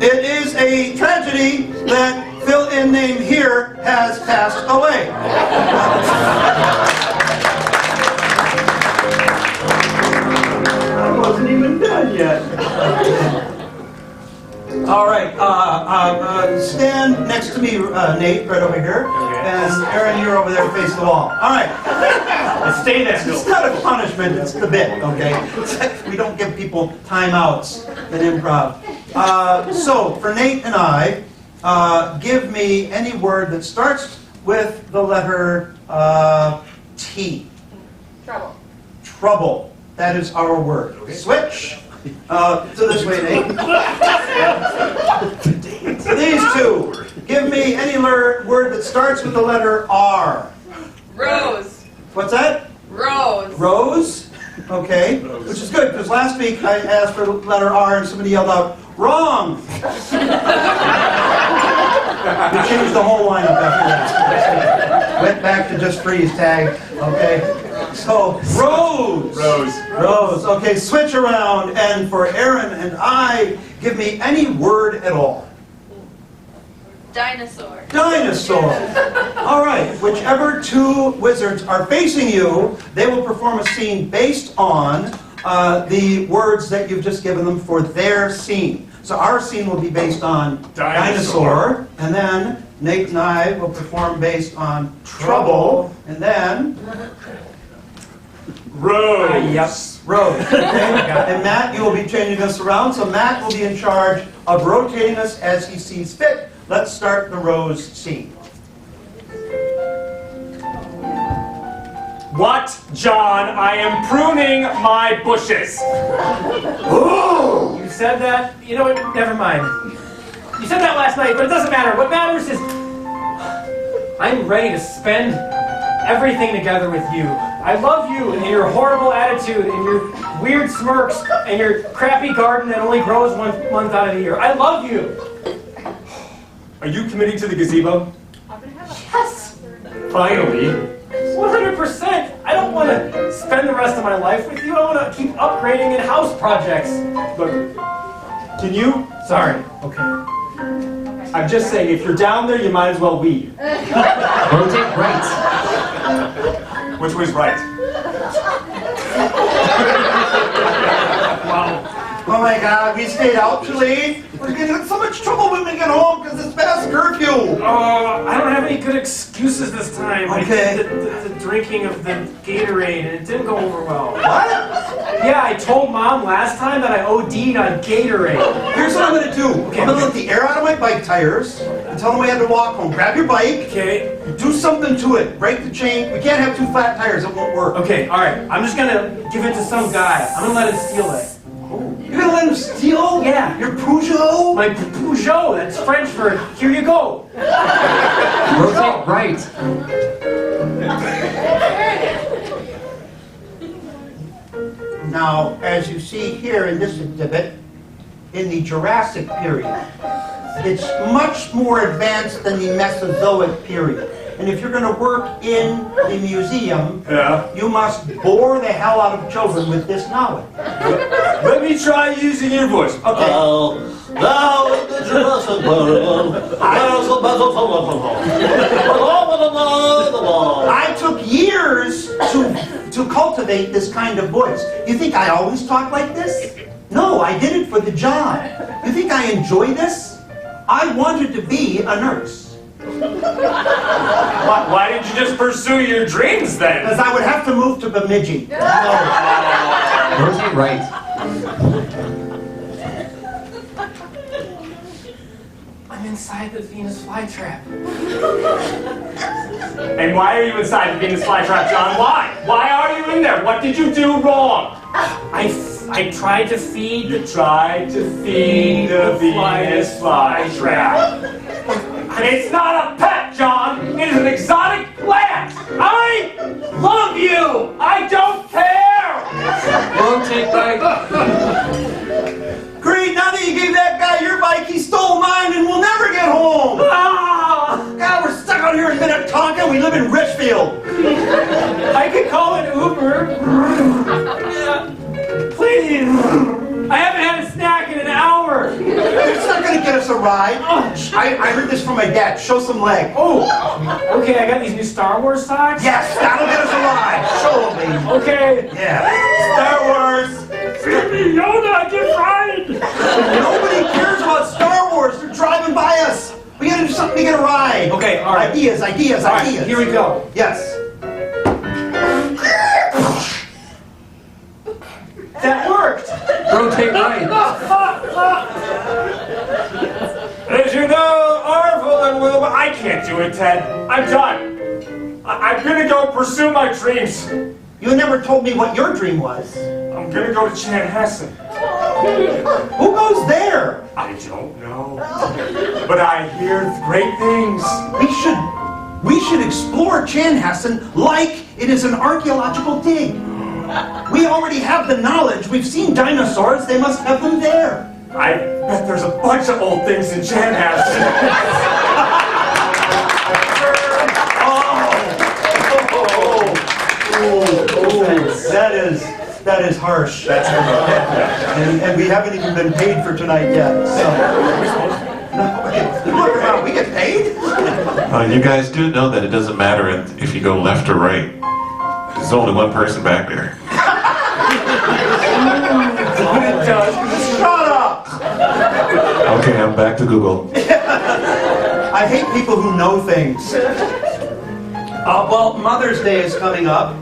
It is a tragedy that fill-in name here has passed away. I wasn't even done yet. All right, stand next to me, Nate, right over here. Okay. And Aaron, you're over there facing the wall. All right. Let's stay there. It's not a punishment, it's the bit, okay? We don't give people timeouts in improv. So, for Nate and I, give me any word that starts with the letter T. Trouble. Trouble. That is our word. Okay. Switch. So this way, Nate. These two. Give me any word that starts with the letter R. Rose. What's that? Rose. Rose? Okay. Which is good, because last week I asked for the letter R and somebody yelled out, wrong! We changed the whole lineup after that. Went back to just freeze tag, okay? So, Rose! Rose. Okay, switch around, and for Aaron and I, give me any word at all. Dinosaur. Dinosaur. All right, whichever two wizards are facing you, they will perform a scene based on the words that you've just given them for their scene. So our scene will be based on dinosaur, and then Nate and I will perform based on trouble, and then Rose. Yep. Rose. Okay? And Matt, you will be changing us around, so Matt will be in charge of rotating us as he sees fit. Let's start the Rose scene. What, John? I am pruning my bushes. Ooh! You said that? You know what? Never mind. You said that last night, but it doesn't matter. What matters is I'm ready to spend everything together with you. I love you and your horrible attitude and your weird smirks and your crappy garden that only grows 1 month out of the year. I love you. Are you committing to the gazebo? Yes. Finally. 100%. I don't want to spend the rest of my life with you. I want to keep upgrading in house projects. Look, can you? Sorry. Okay. I'm just saying, if you're down there, you might as well weed. Rotate right. Which way's right? Wow. Oh my God, we stayed out too late. We're getting in so much trouble when we get home because it's past curfew. Oh, I don't have any good excuses this time. Okay. I did the drinking of the Gatorade and it didn't go over well. What? Yeah, I told Mom last time that I OD'd on Gatorade. Here's what I'm going to do. Okay, I'm going to okay. let the air out of my bike tires and tell them we had to walk home. Grab your bike, Okay. do something to it. Break the chain. We can't have two flat tires. It won't work. Okay, alright. I'm just gonna give it to some guy. I'm gonna let him steal it. You're going to let him steal? Yeah. Your Peugeot? My Peugeot, that's French for here you go. Rotate right. Now, here in this exhibit in the Jurassic period. It's much more advanced than the Mesozoic period. And if you're going to work in the museum, you must bore the hell out of children with this knowledge. Let me try using your voice. Okay. Now in the Jurassic world, there's a battle for I took years to cultivate this kind of voice. You think I always talk like this? No, I did it for the job. You think I enjoy this? I wanted to be a nurse. Why didn't you just pursue your dreams then? Because I would have to move to Bemidji. No. Rotate right. I'm inside the Venus flytrap. And why are you inside the Venus flytrap, John? Why? Why are you in there? What did you do wrong? I tried to feed You tried to feed the Venus flytrap. It's not a pet, John. It is an exotic plant. I love you. I don't care. Rotate right. Great, now that you gave that guy your bike, he stole mine and we'll never get home. God, we're stuck out here in Minnetonka. We live in Richfield. I could call an Uber. Please. I haven't had a snack in an hour. It's not going to get us a ride. I heard this from my dad. Show some leg. Oh, okay, I got these new Star Wars socks. Yes, that'll get us a ride. Show them, baby. Okay. Yeah. Star Wars. Baby Yoda, get right. Nobody cares about Star Wars. They're driving by us. We got to do something to get a ride. Okay, all right. Ideas. All right, here we go. Yes. That worked. Rotate right. As you know, Arvel and Wilbur, I can't do it, Ted. I'm done. I'm gonna go pursue my dreams. You never told me what your dream was. I'm gonna go to Chanhassen. Who goes there? I don't know, but I hear great things. We should explore Chanhassen like it is an archaeological dig. We already have the knowledge. We've seen dinosaurs. They must have them there. I bet there's a bunch of old things in Chanhassen. That is harsh. That's and we haven't even been paid for tonight yet. So. No, we get paid? You guys do know that it doesn't matter if you go left or right. There's only one person back there. Shut up! Okay, I'm back to Google. I hate people who know things. Well, Mother's Day is coming up.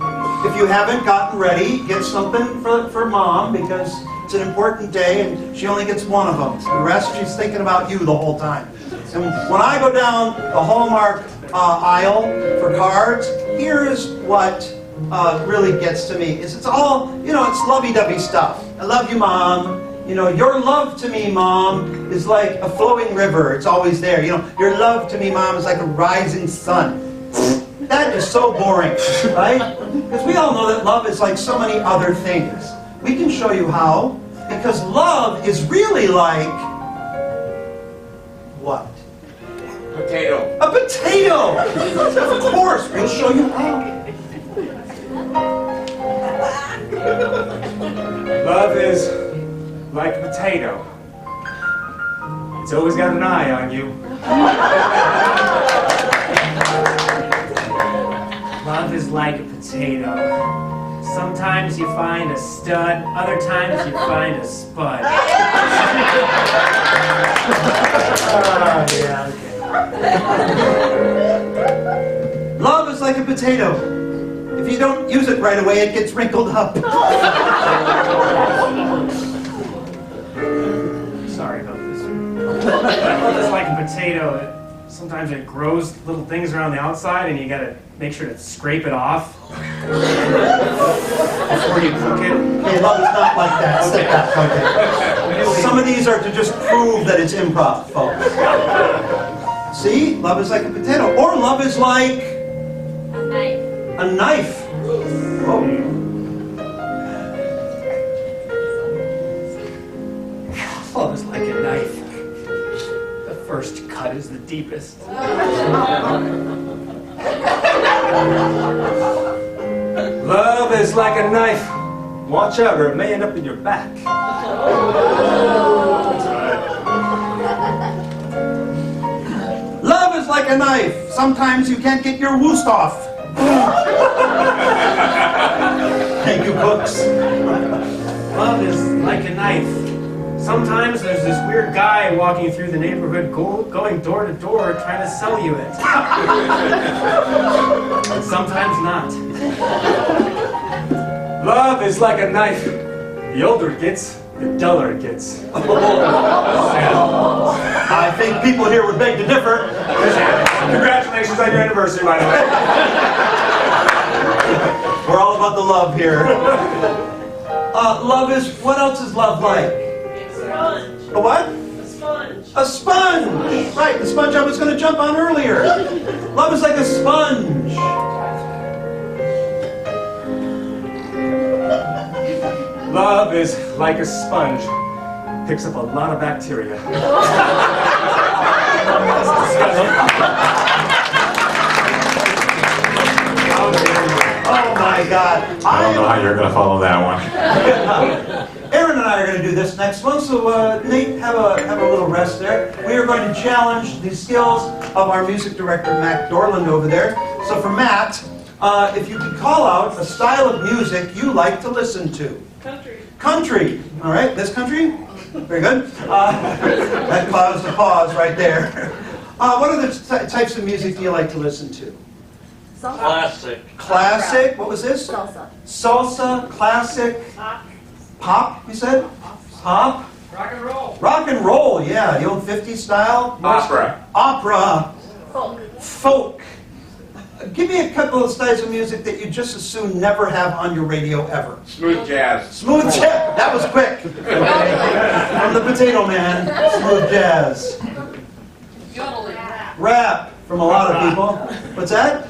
If you haven't gotten ready, get something for Mom, because it's an important day and she only gets one of them. The rest, she's thinking about you the whole time. And when I go down the Hallmark aisle for cards, here is what really gets to me. It's all, it's lovey-dovey stuff. I love you, Mom. Your love to me, Mom, is like a flowing river. It's always there. Your love to me, Mom, is like a rising sun. That is so boring, right? Because we all know that love is like so many other things. We can show you how, because love is really like what? Potato. A potato! Of course, we'll show you how. Love is like a potato. It's always got an eye on you. Love is like a potato. Sometimes you find a stud, other times you find a spud. Yeah, okay. Love is like a potato. If you don't use it right away, it gets wrinkled up. Sorry about this. Love is like a potato. Sometimes it grows little things around the outside and you gotta make sure to scrape it off before you cook it. Hey, love is not like that. Step back. Okay. Some of these are to just prove that it's improv, folks. See? Love is like a potato. Or love is like a knife. Oh. first cut is the deepest. Love is like a knife. Watch out, or it may end up in your back. That's right. Love is like a knife. Sometimes you can't get your woost off. Thank you, cooks. Love is like a knife. Sometimes there's this weird guy walking through the neighborhood going door to door trying to sell you it. And sometimes not. Love is like a knife. The older it gets, the duller it gets. I think people here would beg to differ. Congratulations on your anniversary, by the way. We're all about the love here. Love is, what else is love like? Sponge. A what? A sponge. A sponge! Right, the sponge I was going to jump on earlier. Love is like a sponge. Love is like a sponge. Picks up a lot of bacteria. Oh my God. I don't know how you're going to follow that one. Aaron and I are going to do this next one, so Nate, have a little rest there. We are going to challenge the skills of our music director, Matt Dorland, over there. So for Matt, if you could call out a style of music you like to listen to. Country. Country. All right, this country? Very good. That caused a pause right there. What other types of music do you like to listen to? Classic. Classic. What was this? Salsa. Salsa, classic. Pop, you said? Pop? Rock and roll. Rock and roll, yeah. The old 50s style. Opera. Opera. Folk. Folk. Give me a couple of styles of music that you just as soon never have on your radio ever. Smooth jazz. Smooth jazz. That was quick. From the Potato Man. Smooth jazz. Yodeling. Rap from a lot of people. What's that?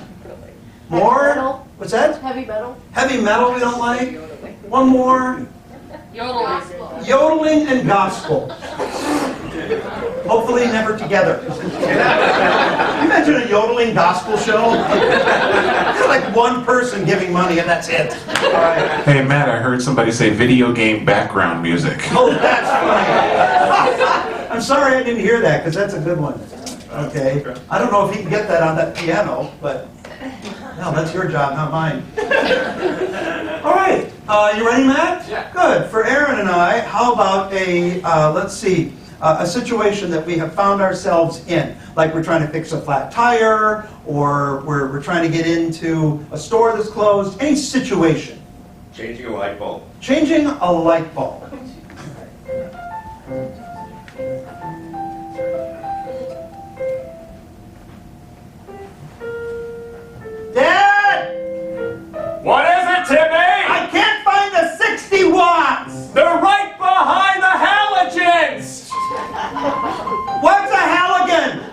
More? Metal. What's that? Heavy metal. Heavy metal we don't like. One more. Yodeling. Yodeling and gospel. Hopefully never together. Can you imagine a yodeling gospel show? It's like one person giving money and that's it. All right. Hey, Matt, I heard somebody say video game background music. Oh, that's funny. I'm sorry I didn't hear that because that's a good one. Okay. I don't know if he can get that on that piano, but no, that's your job, not mine. All right. You ready, Matt? Yeah. Good. For Aaron and I, how about let's see, a situation that we have found ourselves in. Like we're trying to fix a flat tire, or we're trying to get into a store that's closed. Any situation. Changing a light bulb. Changing a light bulb. Dad! What is it, Timmy? I can't find the 60 watts! They're right behind the halogens! What's a halogen?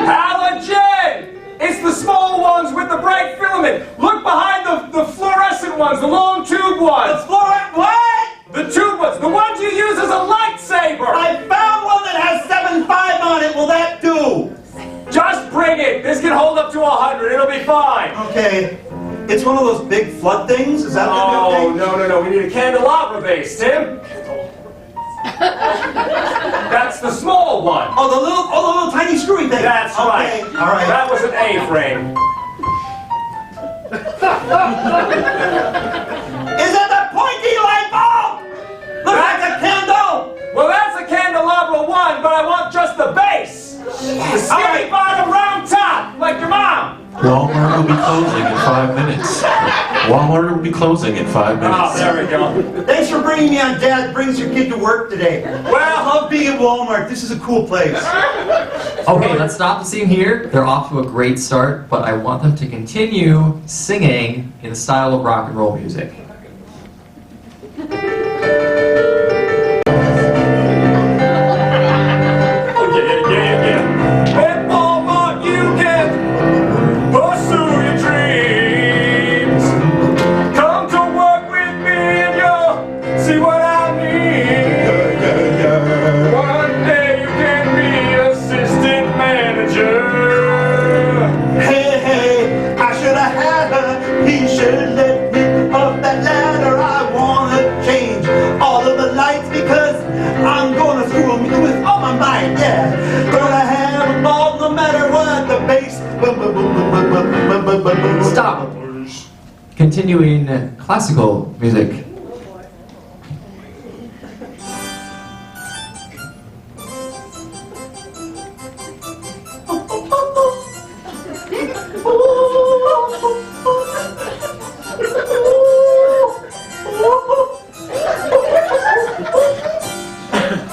Halogen! It's the small ones with the bright filament. Look behind the fluorescent ones, the long tube ones. The fluoride, what? The tube ones, the ones you use as a lightsaber. I found one that has 7.5 on it. Will that do? Just bring it. This can hold up to 100. It'll be fine. Okay. It's one of those big flood things? Is that the Oh, thing? no. We need a candelabra base, Tim. That's the small one. Oh, the little tiny screwy thing. That's okay. right. All right. That was an A-frame. Is it the pointy light bulb? Looks like a candle. Well, that's a candelabra one, but I want just the base. The skinny bottom, round top, like your mom. Walmart will be closing in 5 minutes. Walmart will be closing in 5 minutes. Oh, there we go. Thanks for bringing me on Dad Brings Your Kid to Work today. Well, I love being at Walmart. This is a cool place. Okay, let's stop the scene here. They're off to a great start, but I want them to continue singing in the style of rock and roll music. yeah. At Walmart you can pursue your dreams. Come to work with me and you'll see what I mean. One day you can be assistant continue in classical music.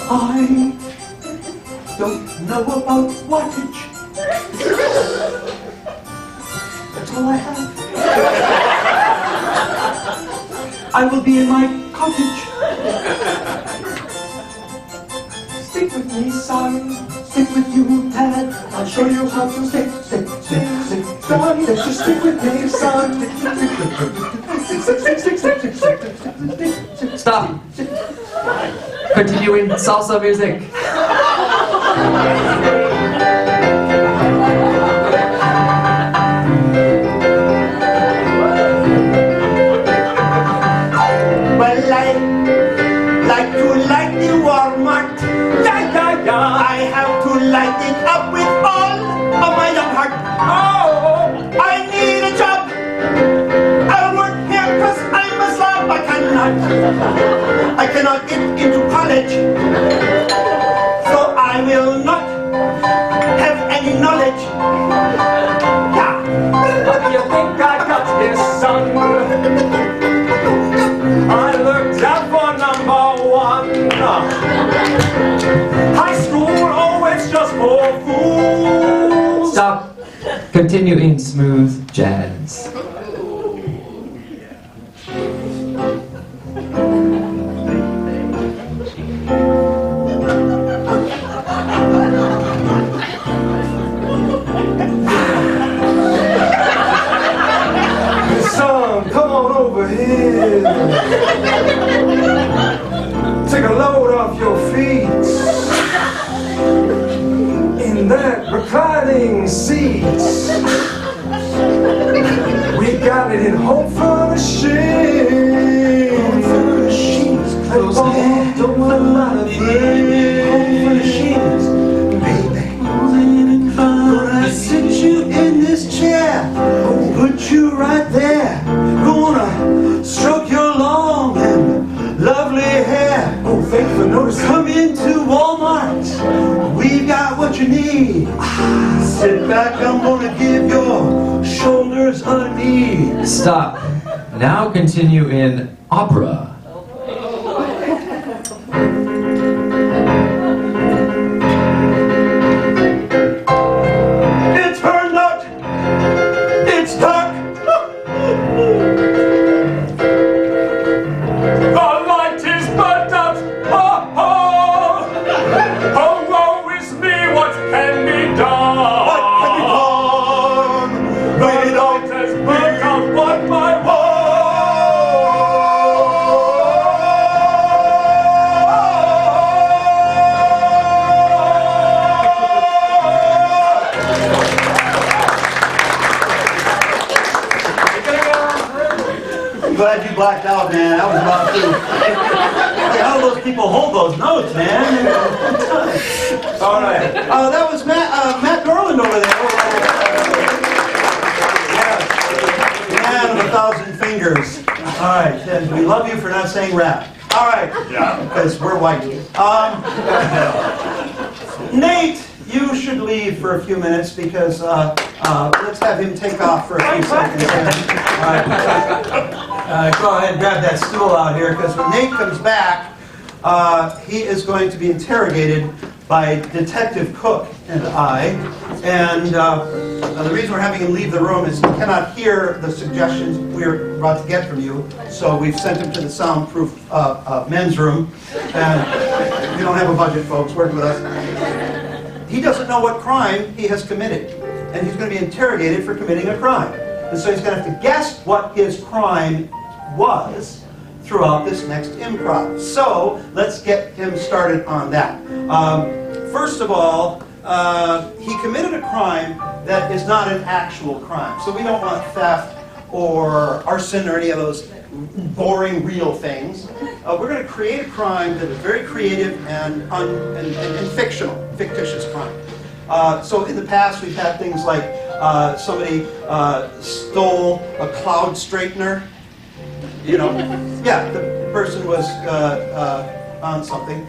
I don't know about wattage. That's all I have. I will be in my cottage. Stick with me, son. Stick with you, Dad. I'll show you how to stick. Son, just stick with me, son. Stick. Stop. Continue in salsa music. Well, I like to light the Walmart. I have to light it up with all of my young heart. Oh, I need a job. I'll work here because I'm a slob. I cannot get into college. So I will not have any knowledge. Yeah. What do you think I got here, son? I looked out for #1. High school, oh, it's just for fools. Stop. Continue in smooth jazz. Son, come on over here. Take a load off your feet. In that reclining seat. We got it in home furnishings. Home furnishings, close the door, my friend. Home furnishings, baby. Gonna sit you in this chair. Put you right there. Gonna stroke your long and lovely hair. Oh, thank you for noticing. Come into Walmart. We got what you need. Sit back, I'm gonna give your shoulders a knee. Stop. Now continue in opera. It's burned out. It's dark. The light is burnt out. Oh, oh. Oh, woe is me, what can be done? What can be done? The light has burnt out what my I'm glad you blacked out, man. That was about to. How do those people hold those notes, man? All right. That was Matt Dorland over there. Man of 1,000 fingers. All right, and we love you for not saying rap. All right, because we're white. Nate, you should leave for a few minutes because let's have him take off for a few seconds. All right. Go ahead and grab that stool out here because when Nate comes back, he is going to be interrogated by Detective Cook and I. And the reason we're having him leave the room is he cannot hear the suggestions we're about to get from you. So we've sent him to the soundproof men's room. And we don't have a budget, folks. Work with us. He doesn't know what crime he has committed. And he's going to be interrogated for committing a crime. And so he's going to have to guess what his crime was throughout this next improv. So let's get him started on that. First of all, he committed a crime that is not an actual crime. So we don't want theft or arson or any of those boring real things. We're going to create a crime that is very creative and fictional, fictitious crime. So in the past we've had things like somebody stole a cloud straightener. You know, yeah, the person was on something.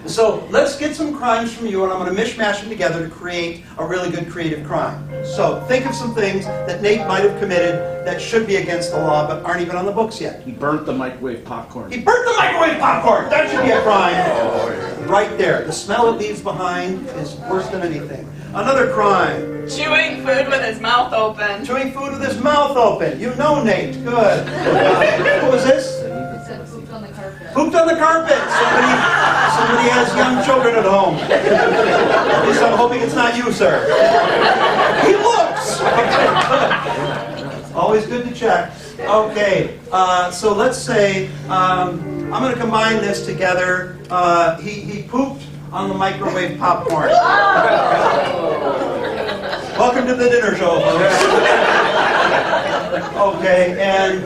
So let's get some crimes from you, and I'm going to mishmash them together to create a really good creative crime. So think of some things that Nate might have committed that should be against the law but aren't even on the books yet. He burnt the microwave popcorn. He burnt the microwave popcorn! That should be a crime. Right there. The smell it leaves behind is worse than anything. Another crime. Chewing food with his mouth open. Chewing food with his mouth open. You know Nate. Good. What was this? Pooped on the carpet. Pooped on the carpet. Somebody has young children at home. At least I'm hoping it's not you, sir. He looks. Always good to check. Okay. So let's say I'm going to combine this together. He pooped on the microwave popcorn. Welcome to the dinner show, folks. Okay, and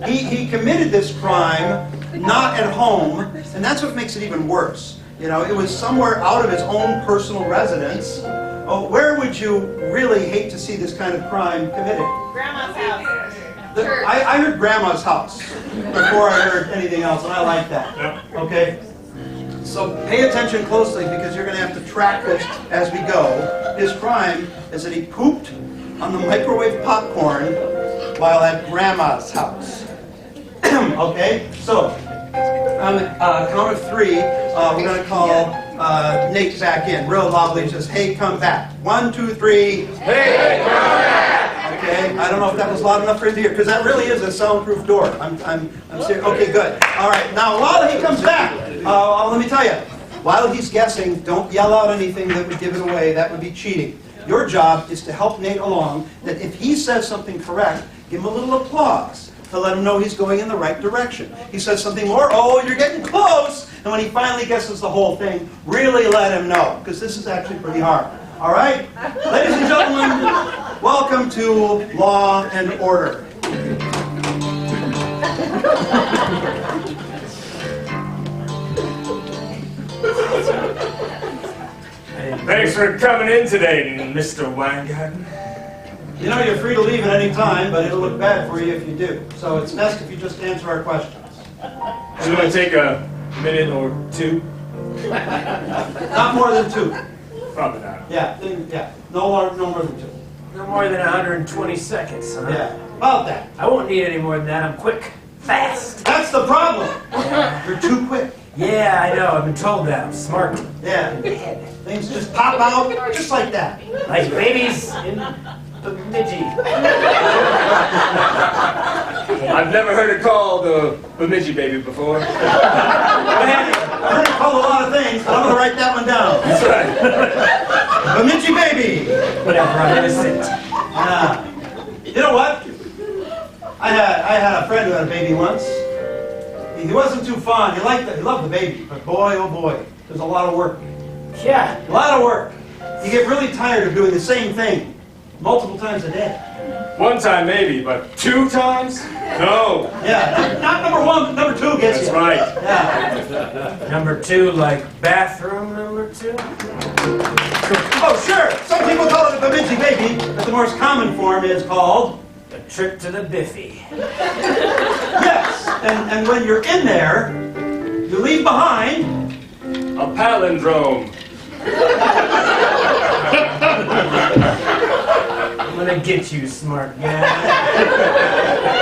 he committed this crime not at home, and that's what makes it even worse. You know, it was somewhere out of his own personal residence. Oh, where would you really hate to see this kind of crime committed? Grandma's house. I heard Grandma's house before I heard anything else, and I like that. Okay? So pay attention closely because you're going to have to track this as we go. His crime is that he pooped on the microwave popcorn while at Grandma's house. Okay? So, on the count of three, we're going to call Nate back in. Real loudly, just, hey, come back. 1, 2, 3. Hey, come back! Okay, I don't know if that was loud enough for him to hear, because that really is a soundproof door. I'm serious. Okay, good. All right, now while he comes back, let me tell you, while he's guessing, don't yell out anything that would give it away. That would be cheating. Your job is to help Nate along, that if he says something correct, give him a little applause to let him know he's going in the right direction. He says something more, oh, you're getting close. And when he finally guesses the whole thing, really let him know, because this is actually pretty hard. All right? Ladies and gentlemen, welcome to Law and Order. Thanks for coming in today, Mr. Weingarden. You know you're free to leave at any time, but it'll look bad for you if you do. So it's best if you just answer our questions. It's going to take a minute or two. Not more than 2. Probably not. Yeah, no more than 2. No more than 120 seconds, huh? Yeah, about that. I won't need any more than that. I'm quick, fast. That's the problem. You're too quick. Yeah, I know. I've been told that. I'm smart. Yeah. Things just pop out just like that. Like babies in Bemidji. I've never heard it called a Bemidji baby before. I've heard it called a lot of things, but I'm going to write that one down. That's right. Bemidji baby. Whatever, I'm innocent. You know what? I had a friend who had a baby once. He wasn't too fond. He loved the baby, but boy, oh boy, there's a lot of work. Yeah. A lot of work. You get really tired of doing the same thing multiple times a day. One time maybe, but 2 times? No. Yeah, not number 1, but number 2 gets That's you. right. Yeah. Number 2, like bathroom number 2? Oh, sure. Some people call it a Bemidji baby, but the most common form is called A trip to the Biffy. yes. And when you're in there, you leave behind A palindrome. I'm gonna get you, smart guy.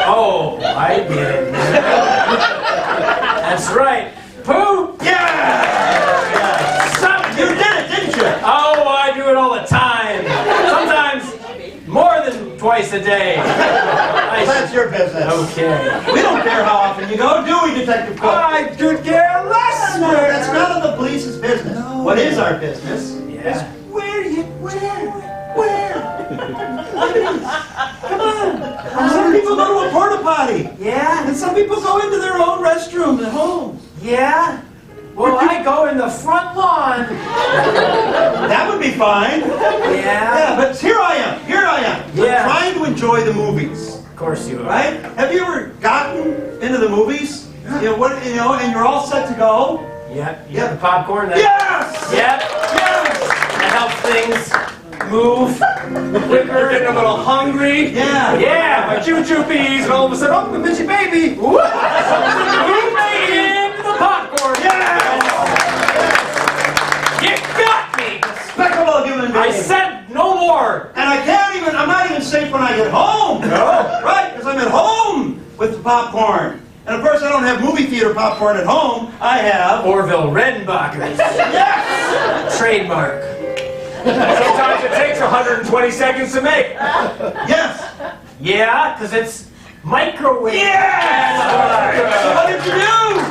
Oh, I get it now. That's right. Poop! Yeah! You did it, didn't you? Oh, I do it all the time. Sometimes more than twice a day. That's your business. Okay. We don't care how often you go, do we, Detective Cook? I could care less. No, that's none of the police's business. No. What is our business Yeah. is where? Come on. Some people go to a porta potty. Yeah? And some people go into their own restroom at home. Yeah? Well, I go in the front lawn. That would be fine. Yeah? Yeah, but here I am. Yeah. I'm trying to enjoy the movies. Of course you are. Right? Have you ever gotten into the movies? And you're all set to go? Yep. You got the popcorn? Yes! Yep. Yes! That helps things. move quicker. Getting a little hungry. Yeah. Yeah. My choo-choo peas, and all of a sudden, oh, the Mitchy baby. Who made in the popcorn? You got me. Despicable human being. I said no more. And I'm not even safe when I get home. No. Right, because I'm at home with the popcorn. And of course, I don't have movie theater popcorn at home. I have... Orville Redenbacher's Yes! trademark. Sometimes it takes 120 seconds to make. Yes! Yeah, because it's microwave. Yes! So what did you do?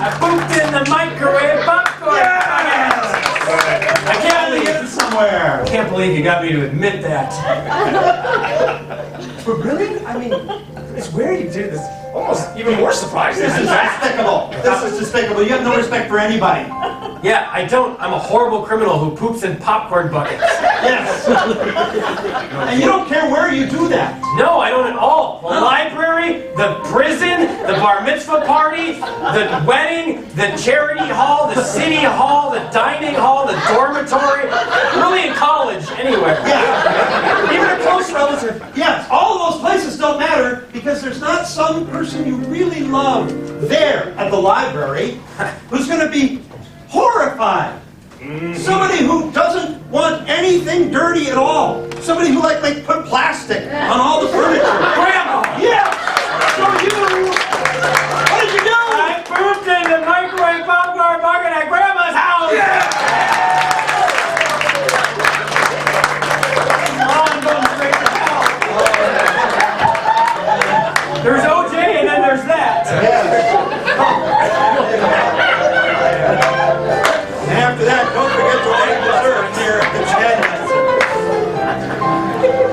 I pooped in the microwave popcorn. Yes! I can't Get it somewhere. I can't believe you got me to admit that. But really? I mean, It's weird you do this. Almost even more surprising this than is that. despicable. This is despicable. You have no respect for anybody. Yeah, I don't. I'm a horrible criminal who poops in popcorn buckets. Yes. And you don't care where you do that. No, I don't at all. The library, the prison, the bar mitzvah party, the wedding, the charity hall, the city hall, the dining hall, the dormitory. Really in college, anywhere. Yeah. Even a close relative. Yes, all of those places don't matter because there's not some person you really love there at the library who's going to be horrified. Somebody who doesn't want anything dirty at all. Somebody who like put plastic on all the furniture. Grandma! Yeah. So what did you do? I pooped in the microwave popcorn bucket at Grandma's house! Oh, I'm going straight to hell. There's OJ and then there's that. And after that, don't forget to order dessert here at the Shed.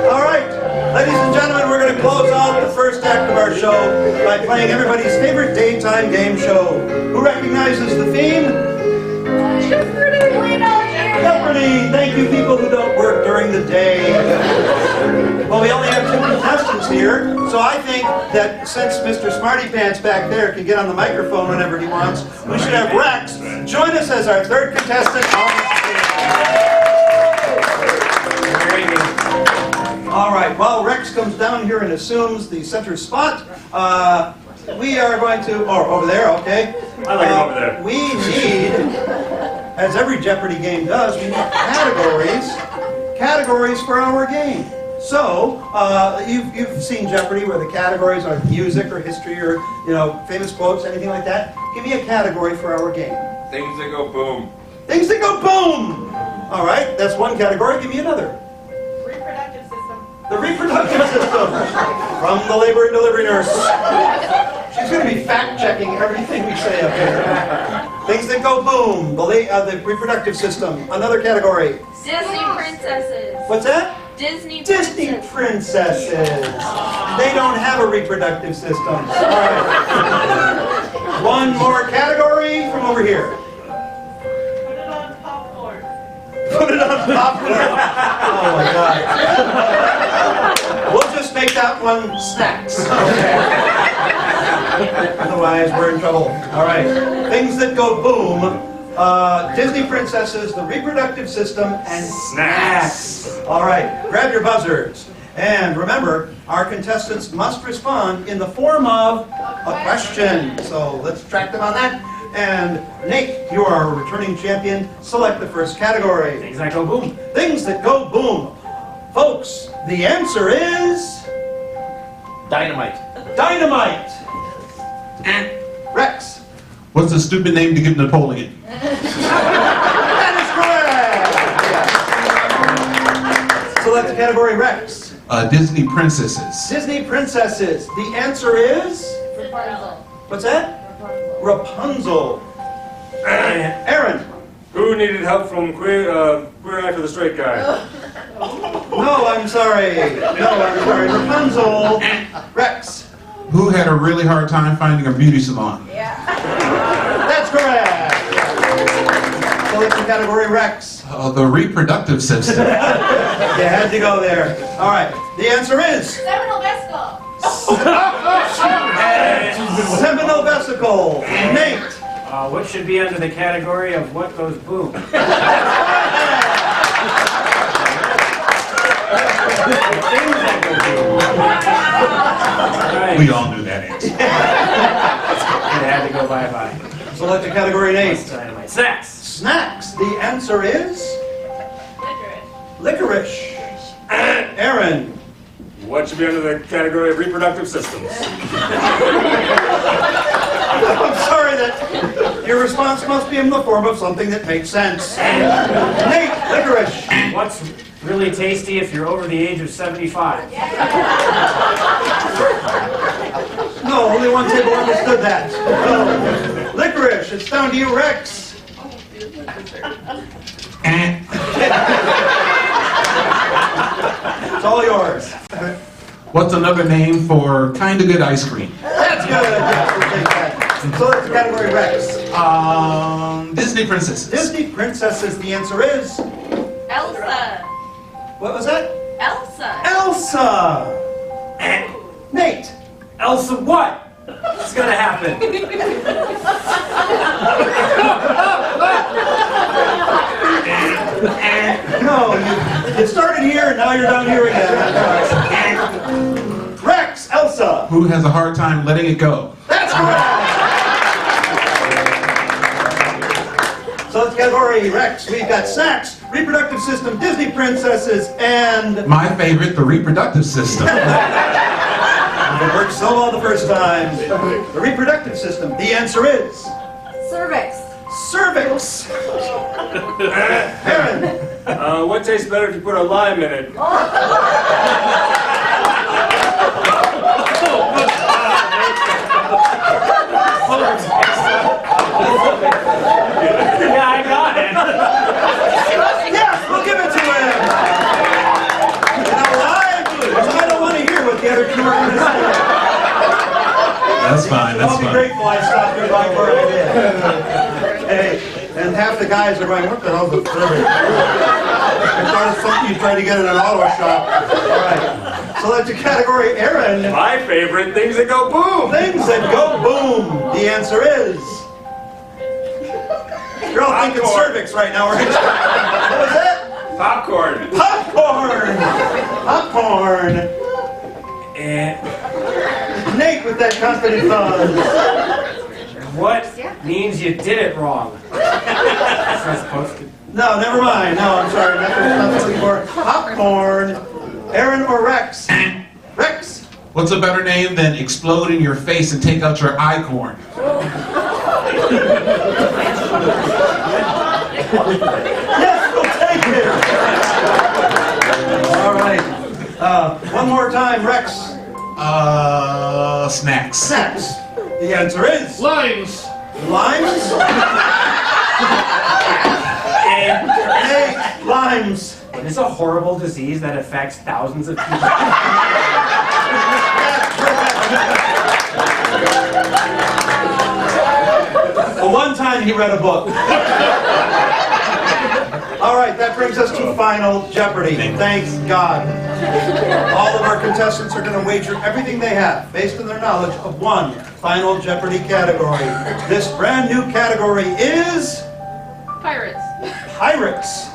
All right, ladies and gentlemen, we're going to close out the first act of our show by playing everybody's favorite daytime game show. Who recognizes the theme? Jeopardy! Thank you, people who don't work during the day. Well, we only have 2 contestants here, so I think that since Mr. Smarty Pants back there can get on the microphone whenever he wants, we should have Rex join us as our 3rd contestant on the stage. All right, while Rex comes down here and assumes the center spot, we are going to, over there, okay. I like it over there. We need, as every Jeopardy game does, we need categories for our game. So, you've seen Jeopardy where the categories are music or history or, famous quotes, anything like that. Give me a category for our game. Things that go boom. Things that go boom! All right, that's one category. Give me another. Reproductive system. The reproductive system from the labor and delivery nurse. She's going to be fact-checking everything we say up here. Things that go boom. The reproductive system. Another category. Disney princesses. What's that? Disney Princesses. They don't have a reproductive system. All right. One more category from over here. Put it on popcorn. Put it on popcorn. Oh my God. We'll just make that one snacks. Okay. Otherwise, we're in trouble. All right. Things that go boom. Disney princesses, the reproductive system, and snacks. All right. Grab your buzzers. And remember, our contestants must respond in the form of a question. So let's track them on that. And Nate, you are a returning champion. Select the first category. Things that go boom. Things that go boom. Folks, the answer is... Dynamite. Dynamite. Rex. What's the stupid name to give Napoleon? That is correct. Select the category Rex. Disney princesses. Disney princesses. The answer is... Rapunzel. What's that? Rapunzel. Aaron. Who needed help from Queer Eye for the Straight Guy? No, I'm sorry. Rapunzel. Rex. Who had a really hard time finding a beauty salon? That's correct. Select the category Rex. The reproductive system. You had to go there. All right. The answer is... Seminole Vesicle. Seminole vesicle. Nate. What should be under the category of what goes boom? Things that go boom. Right. We all knew that answer. It had to go bye-bye. Select the category name. Dynamite. Snacks. Snacks. The answer is Licorice. licorice. Aaron. What should be under the category of reproductive systems? I'm sorry that your response must be in the form of something that makes sense. Nate, licorice. What's really tasty if you're over the age of 75? No, only one table understood that. No. Licorice. It's down to you, Rex. It's all yours. What's another name for kind of good ice cream? That's good. Yes, we'll take that. So that's the category Rex. Disney princesses. Disney princesses. The answer is. Elsa. What was that? Elsa. Elsa. Nate. Elsa what? What's gonna happen? No, you started here and now you're down here again. Rex. Elsa. Who has a hard time letting it go? That's correct. So it's category Rex. We've got snacks, reproductive system, Disney princesses, and My favorite, the reproductive system. it worked so well the first time. The reproductive system. The answer is Cervix. cervix. Aaron. What tastes better if you put a lime in it? Yeah, I got it. Yes, we'll give it to him. You know why? Because I don't want to hear what the other two are going to say. That's fine, that's I'll be fine. grateful I stopped here by where I did. Hey, and half the guys are going, what the hell's a cervix? I thought it's something you try to get in an auto shop. All right. So that's the category Aaron. My favorite, things that go boom. Things that go boom. The answer is. You're all thinking Popcorn. cervix right now, right? What was that? Popcorn. Popcorn. Popcorn. And Nate with that confident buzz. what means you did it wrong? It's not supposed to. No, never mind. No, I'm sorry. That's looking for popcorn. Aaron or Rex? Rex. What's a better name than explode in your face and take out your eye corn? Yes, we'll take it. All right. One more time, Rex. Snacks. Snacks. The answer is Limes. limes. Hey, limes. It is a horrible disease that affects thousands of people. The one time he read a book. All right, that brings us to Final Jeopardy. Thank God. All of our contestants are going to wager everything they have based on their knowledge of one Final Jeopardy category. This brand new category is Pirates. pirates.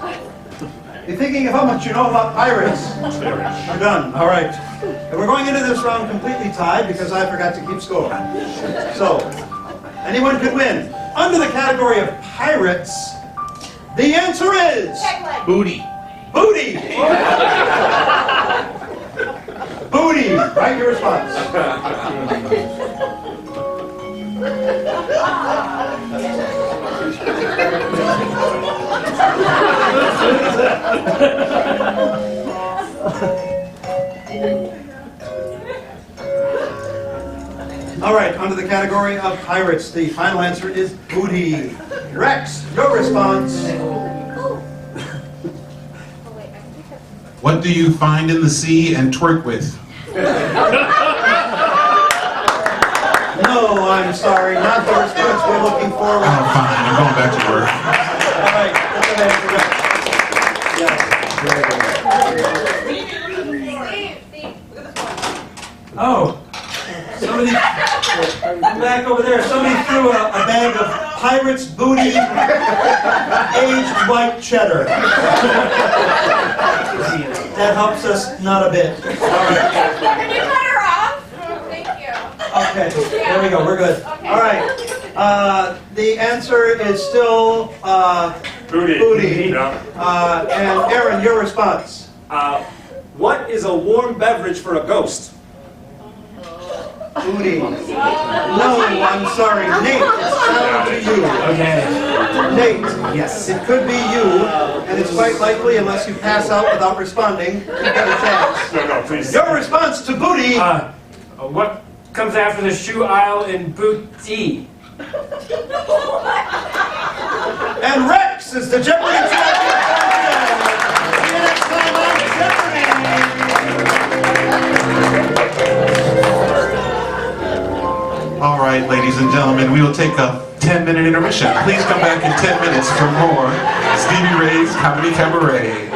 You're thinking of how much you know about pirates. We're done. All right. And we're going into this round completely tied because I forgot to keep score. So, anyone could win. Under the category of pirates, the answer is Booty. booty. Booty. Write your response. All right, under the category of pirates, the final answer is booty. Rex, your response. What do you find in the sea and twerk with? No, I'm sorry, not the response we're looking for. Oh, fine, I'm going back to work. All right, let's go ahead and Rex. Oh, somebody, back over there, somebody threw a bag of pirate's booty, aged white cheddar. That helps us not a bit. All right. Can you cut her off? Thank you. Okay, there we go, we're good. Okay. All right, the answer is still Booty. booty. Yeah. And Aaron, your response? What is a warm beverage for a ghost? Booty. No, I'm sorry, Nate, it's down to you. Okay. Nate, yes, it could be you, and it's quite likely, unless you pass out without responding, you've got a chance. No, please. Your response to booty. What comes after the shoe aisle in booty? And Rex is the Jeopardy champion. See you next time on Jeopardy. All right, ladies and gentlemen, we will take a 10-minute intermission. Please come back in 10 minutes for more Stevie Ray's Comedy Cabaret.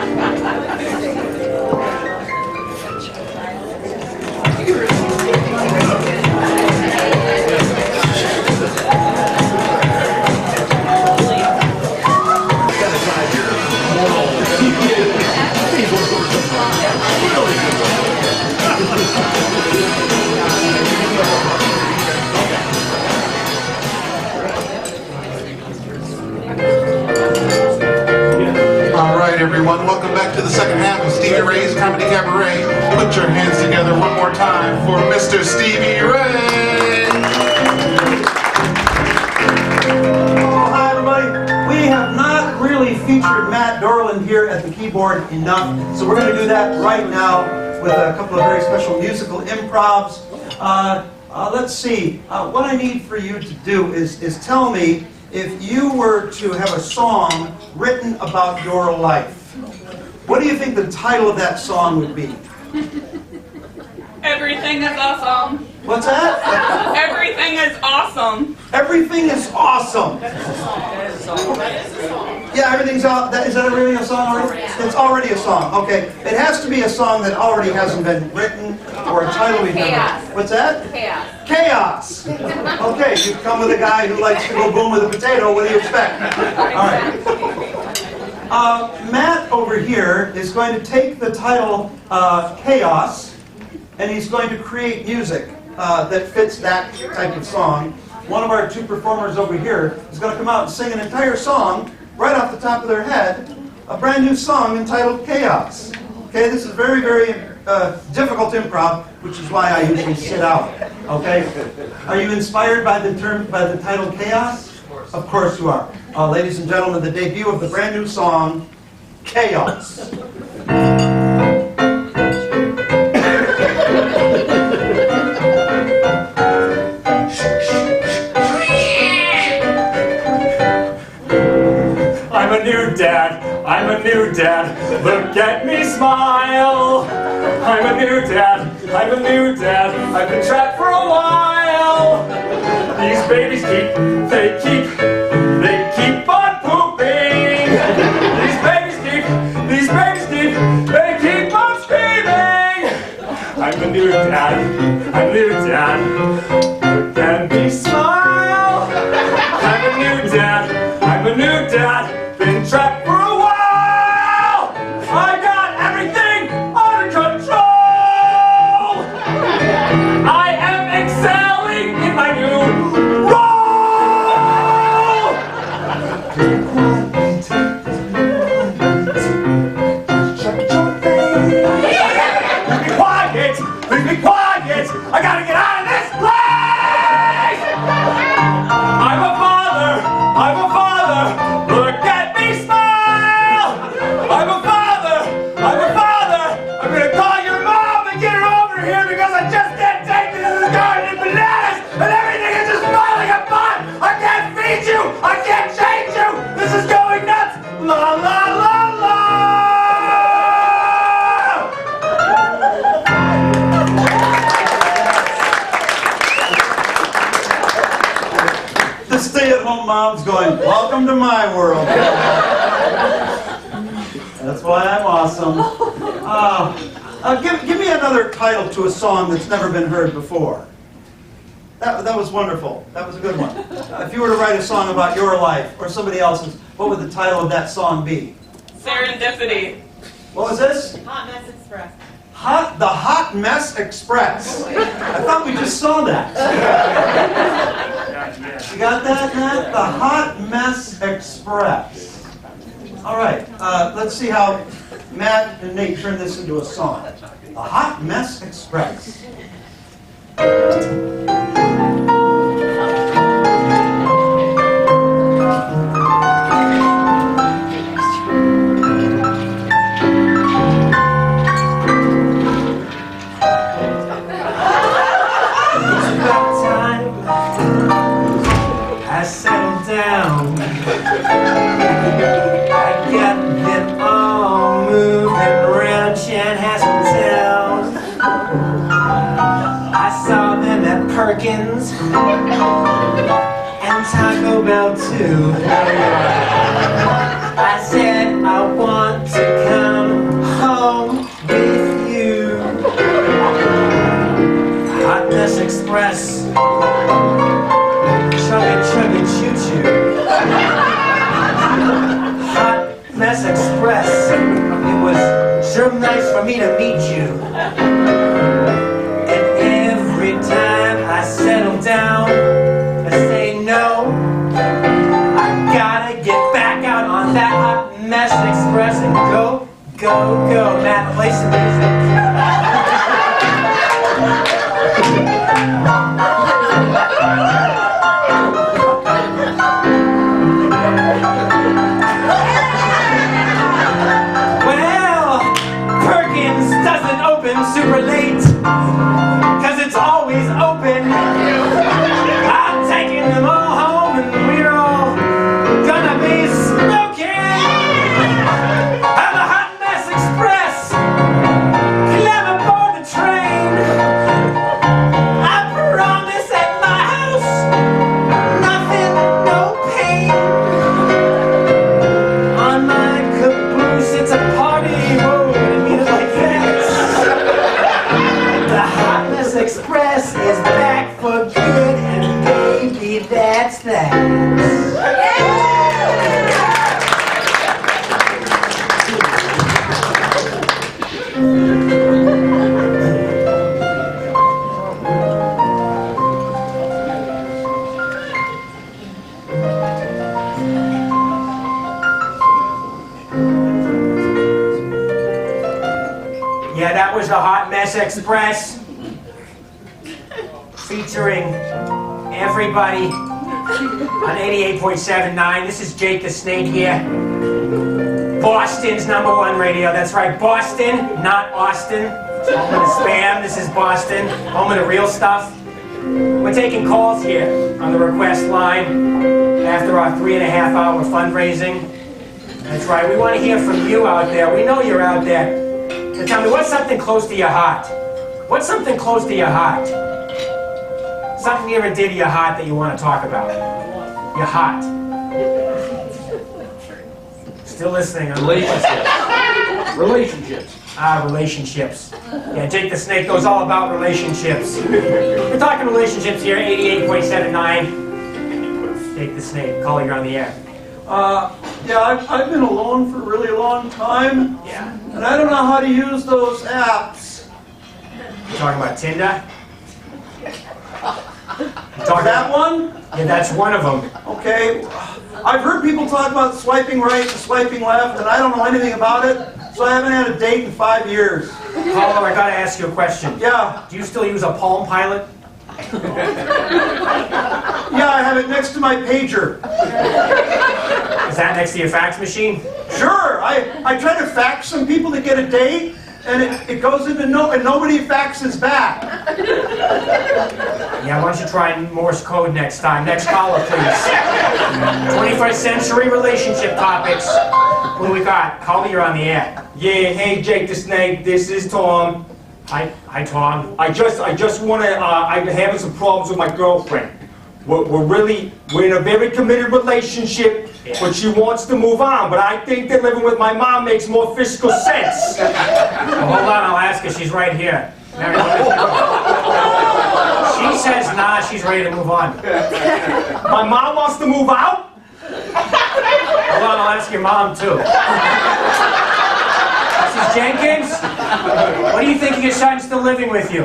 Everyone, welcome back to the second half of Stevie Ray's Comedy Cabaret. Put your hands together one more time for Mr. Stevie Ray. Oh, hi everybody. We have not really featured Matt Dorland here at the keyboard enough, so we're going to do that right now with a couple of very special musical improvs. Let's see. What I need for you to do is tell me if you were to have a song written about your life. What do you think the title of that song would be? Everything is awesome. What's that? Everything is awesome. Everything is awesome. Yeah, everything's out. Is that really a song already? It's already a song. Okay. It has to be a song that already hasn't been written or a title we've never. Chaos. What's that? Chaos. Chaos. Okay, you come with a guy who likes to go boom with a potato. What do you expect? All right. Matt over here is going to take the title Chaos, and he's going to create music that fits that type of song. One of our two performers over here is going to come out and sing an entire song right off the top of their head, a brand new song entitled Chaos. Okay, this is very, very difficult improv, which is why I usually sit out. Okay, are you inspired by the title Chaos? Of course you are. Ladies and gentlemen, the debut of the brand new song, Chaos. I'm a new dad, I'm a new dad, look at me smile. I'm a new dad, I'm a new dad, I've been trapped for a while. These babies keep on pooping. These babies keep on screaming. I'm a new dad, I'm a new dad, look at me smile. I'm a new dad, I'm a new dad, been trapped for a while! I got everything under control! I am excelling in my new role! Leave me quiet! I gotta get out of this place! I'm a father! Look at me smile! I'm a father! I'm gonna call your mom and get her over here because I just can't take this in the garden and bananas and everything is just falling apart! I can't feed you! I can't change you! This is going nuts! La la la la! The stay-at-home mom's going, welcome to my world. That's why I'm awesome. Give me another title to a song that's never been heard before. That was wonderful. That was a good one. If you were to write a song about your life or somebody else's, what would the title of that song be? Serendipity. What was this? Hot Mess Express. The Hot Mess Express. I thought we just saw that. You got that, Matt? The Hot Mess Express. All right, let's see how Matt and Nate turn this into a song. The Hot Mess Express. And Taco Bell too. I said I want to come home with you. Hot Mess Express. Chugga chugga choo choo. Hot Mess Express. It was sure nice for me to meet you. And every time I settle down, I say no. I gotta get back out on that Hot Mess Express and go, go, go. Matt, play some music. Well, Perkins doesn't open super late, 'cause it's always open. I'm taking them all home and we're all gonna be smoking on the Hot Mess Express. Climb aboard the train. I promise at my house, nothing, no pain. On my caboose, it's a party. Whoa, I mean it like that. The Hot Mess Express is back for good, and baby, that's that. Yeah, that was the Hot Mess Express. Featuring everybody on 88.79. This is Jake the Snake here. Boston's #1 radio. That's right, Boston, not Austin. Home of the spam. This is Boston, home of the real stuff. We're taking calls here on the request line after our 3.5-hour fundraising. That's right, we want to hear from you out there. We know you're out there. So tell me, what's something close to your heart? What's something close to your heart? Something you ever did to your heart that you want to talk about? Your heart. Still listening. Relationships. Relationships. Relationships. Yeah, Jake the Snake knows all about relationships. We're talking relationships here, 88.79. Jake the Snake, caller, you're on the air. Yeah, I've been alone for a really long time. Yeah. And I don't know how to use those apps. You talking about Tinder? That one? Yeah, that's one of them. Okay. I've heard people talk about swiping right and swiping left, and I don't know anything about it, so I haven't had a date in 5 years. Caller, I gotta ask you a question. Yeah. Do you still use a Palm Pilot? Yeah, I have it next to my pager. Is that next to your fax machine? Sure. I try to fax some people to get a date, and it goes into and nobody faxes back. Yeah, why don't you try Morse code next time? Next caller, please. 21st century relationship topics. What do we got? Caller, you're on the air. Yeah, hey Jake the Snake, this is Tom. Hi, Tom. I just want to, I'm having some problems with my girlfriend. We're in a very committed relationship, but she wants to move on. But I think that living with my mom makes more fiscal sense. Well, hold on, I'll ask her. She's right here. She says nah, she's ready to move on. My mom wants to move out? Hold on, I'll ask your mom too. Mrs. Jenkins? What do you think of your son still living with you?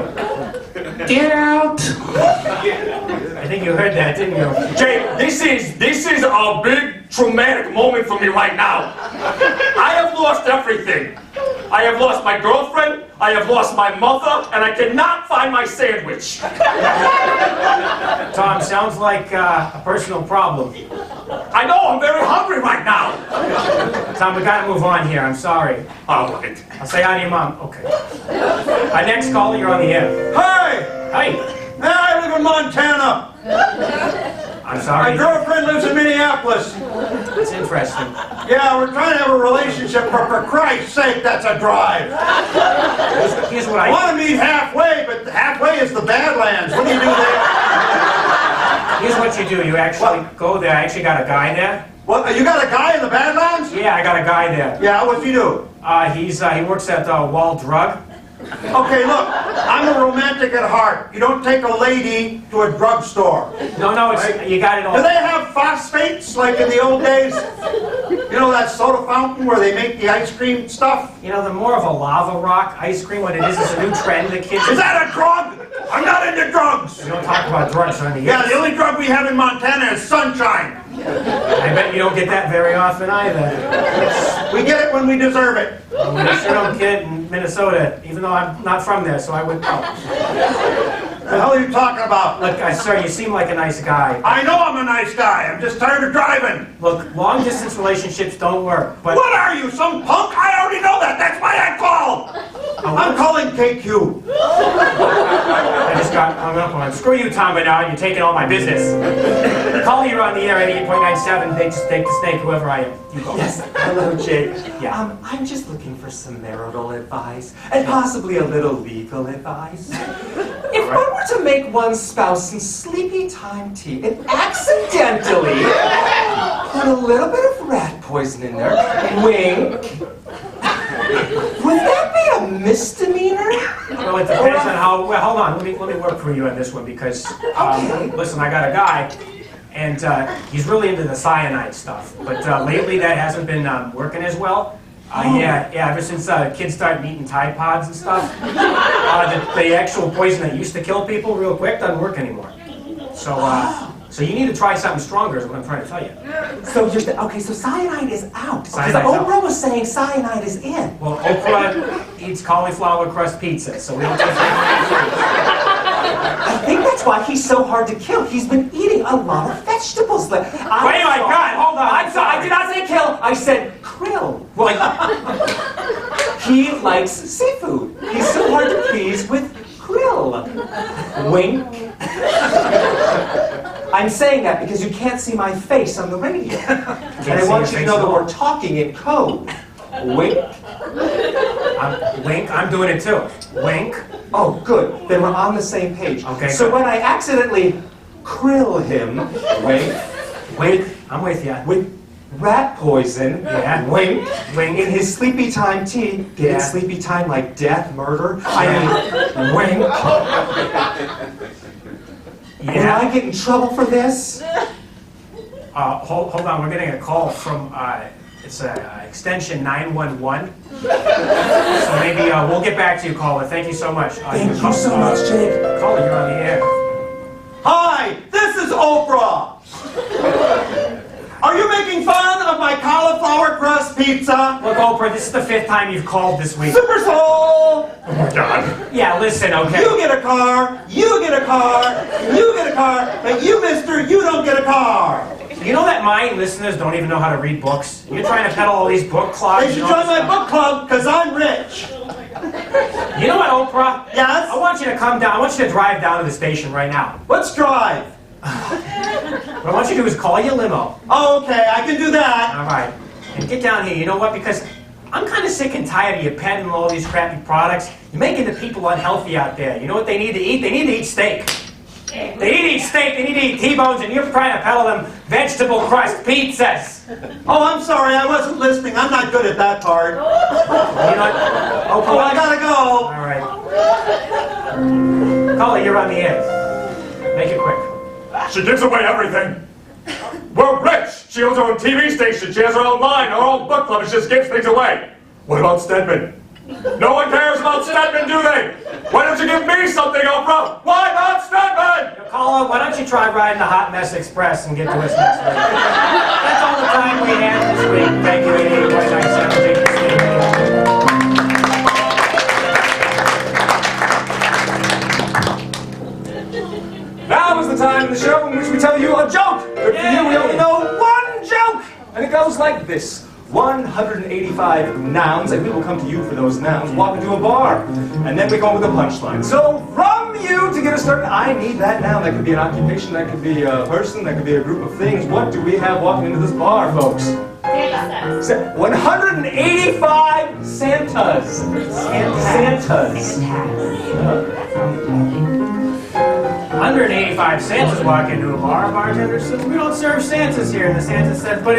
Get out! I think you heard that, didn't you? Jake, this is a big traumatic moment for me right now. I have lost everything. I have lost my girlfriend, I have lost my mother, and I cannot find my sandwich. Tom, sounds like a personal problem. I know, I'm very hungry right now. Tom, we gotta move on here. I'm sorry. All right. I'll say hi to your mom. Okay. Our next caller, you're on the air. Hi! Hi. I live in Montana. I'm My sorry. girlfriend lives in Minneapolis. It's interesting. Yeah, we're trying to have a relationship, but for Christ's sake, that's a drive. Here's what I I... want to meet halfway, but halfway is the Badlands. What do you do there? Here's what you do. You actually go there. I actually got a guy there. What? You got a guy in the Badlands? Yeah, I got a guy there. Yeah, what's he do? He works at Wall Drug. Okay, look, I'm a romantic at heart. You don't take a lady to a drugstore. No, it's, you got it all. Do they have phosphates like in the old days? You know that soda fountain where they make the ice cream stuff? You know, they're more of a lava rock ice cream. What it is a new trend the kids... Is that a drug? I'm not into drugs. We don't talk about drugs on the air. Yeah, the only drug we have in Montana is sunshine. I bet you don't get that very often either. We get it when we deserve it. We sure don't get it in Minnesota, even though I'm not from there, so I wouldn't know. The hell are you talking about? Look, sir, you seem like a nice guy. I know I'm a nice guy. I'm just tired of driving. Look, long-distance relationships don't work, but... What are you, some punk? I already know that. That's why I called. I'm calling KQ. I just got hung up on. Screw you, Tom Bernard. You're taking all my business. Call you're on the air, 88.97. They just take the snake, whoever I am. You go. Yes, hello, Jake. Yeah. I'm just looking for some marital advice, and possibly a little legal advice. If I were to make one spouse some sleepy time tea and accidentally put a little bit of rat poison in there, wink, would that be a misdemeanor? Well, it depends on how... Well, hold on. Let me work for you on this one, because... Listen, I got a guy, and he's really into the cyanide stuff. But lately, that hasn't been working as well. Yeah, ever since kids started eating Tide Pods and stuff, the actual poison that used to kill people real quick doesn't work anymore. So you need to try something stronger is what I'm trying to tell you. So you're okay, so cyanide is out. Because Cyanide's out. Oprah was saying cyanide is in. Well, Oprah eats cauliflower crust pizza, so we don't take I think that's why he's so hard to kill. He's been eating a lot of vegetables. Wait, my God, hold on. I'm sorry, I did not say kill. I said krill. Well, he likes seafood. He's so hard to please with krill. Wink. I'm saying that because you can't see my face on the radio. And I want you to know that we're talking in code. Wink. Wink, I'm doing it too. Wink. Oh, good. Then we're on the same page. Okay, so good. when I accidentally krill him, wink, I'm with you. with rat poison, Yeah. wink, in his sleepy time tea, getting Yeah. sleepy time like death, murder, I mean, wink. Will I get in trouble for this? Hold on, we're getting a call from, it's extension 911. So maybe we'll get back to you, caller. Thank you so much. Thank you so much, Jake. Caller, you're on the air. Hi, this is Oprah. Are you making fun of my cauliflower crust pizza? Look, Oprah, this is the 5th time you've called this week. Super Soul! Oh my God. Yeah, listen, okay? You get a car, you get a car, you get a car, but you, mister, you don't get a car. You know that my listeners don't even know how to read books? You're trying to peddle all these book clubs. They should and all join my this book club, because I'm rich. stuff. You know what, Oprah? Yes? I want you to come down. I want you to drive down to the station right now. Let's drive. What I want you to do is call your limo. Oh, okay, I can do that. All right. And get down here. You know what? Because I'm kind of sick and tired of you peddling all these crappy products. You're making the people unhealthy out there. You know what they need to eat? They need to eat steak. They need to eat steak. They need to eat T-bones, and you're trying to peddle them vegetable crust pizzas. Oh, I'm sorry, I wasn't listening. I'm not good at that part. You know what? Oh, I gotta go. All right. Caller, you're on the air. Make it quick. She gives away everything. We're rich. She owns her own TV station. She has her own line, her own book club, and she just gives things away. What about Stedman? No one cares about stuntmen, do they? Why don't you give me something, Oprah? Why not stuntmen? Call up, why don't you try riding the Hot Mess Express and get to us next week? That's all the time we have this week. Thank you, 88.97. Thank you, Stevie. Now is the time in the show in which we tell you a joke. But for you, we only know one joke. And it goes like this. 185 nouns, and we will come to you for those nouns, walk into a bar, and then we go with a punchline. So from you, to get us started, I need that noun. That could be an occupation, that could be a person, that could be a group of things. What do we have walking into this bar, folks? Santa. 185 Santas. Santas. 185 Santas walk into a bar. Bartender says, we don't serve Santas here. And the Santa says, but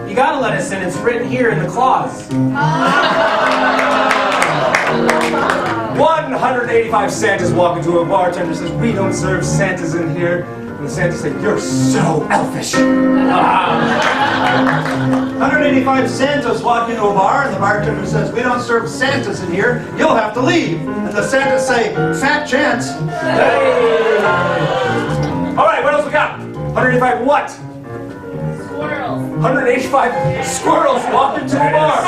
you gotta let us in. It's written here in the clause. 185 Santas walk into a bartender says, we don't serve Santas in here. And the Santa says, you're so elfish. 185 Santas walk into a bar, and the bartender says, we don't serve Santas in here. You'll have to leave. And the Santas say, fat chance. Hey. All right, what else we got? 185 what? Squirrels. 185 squirrels walk into a bar.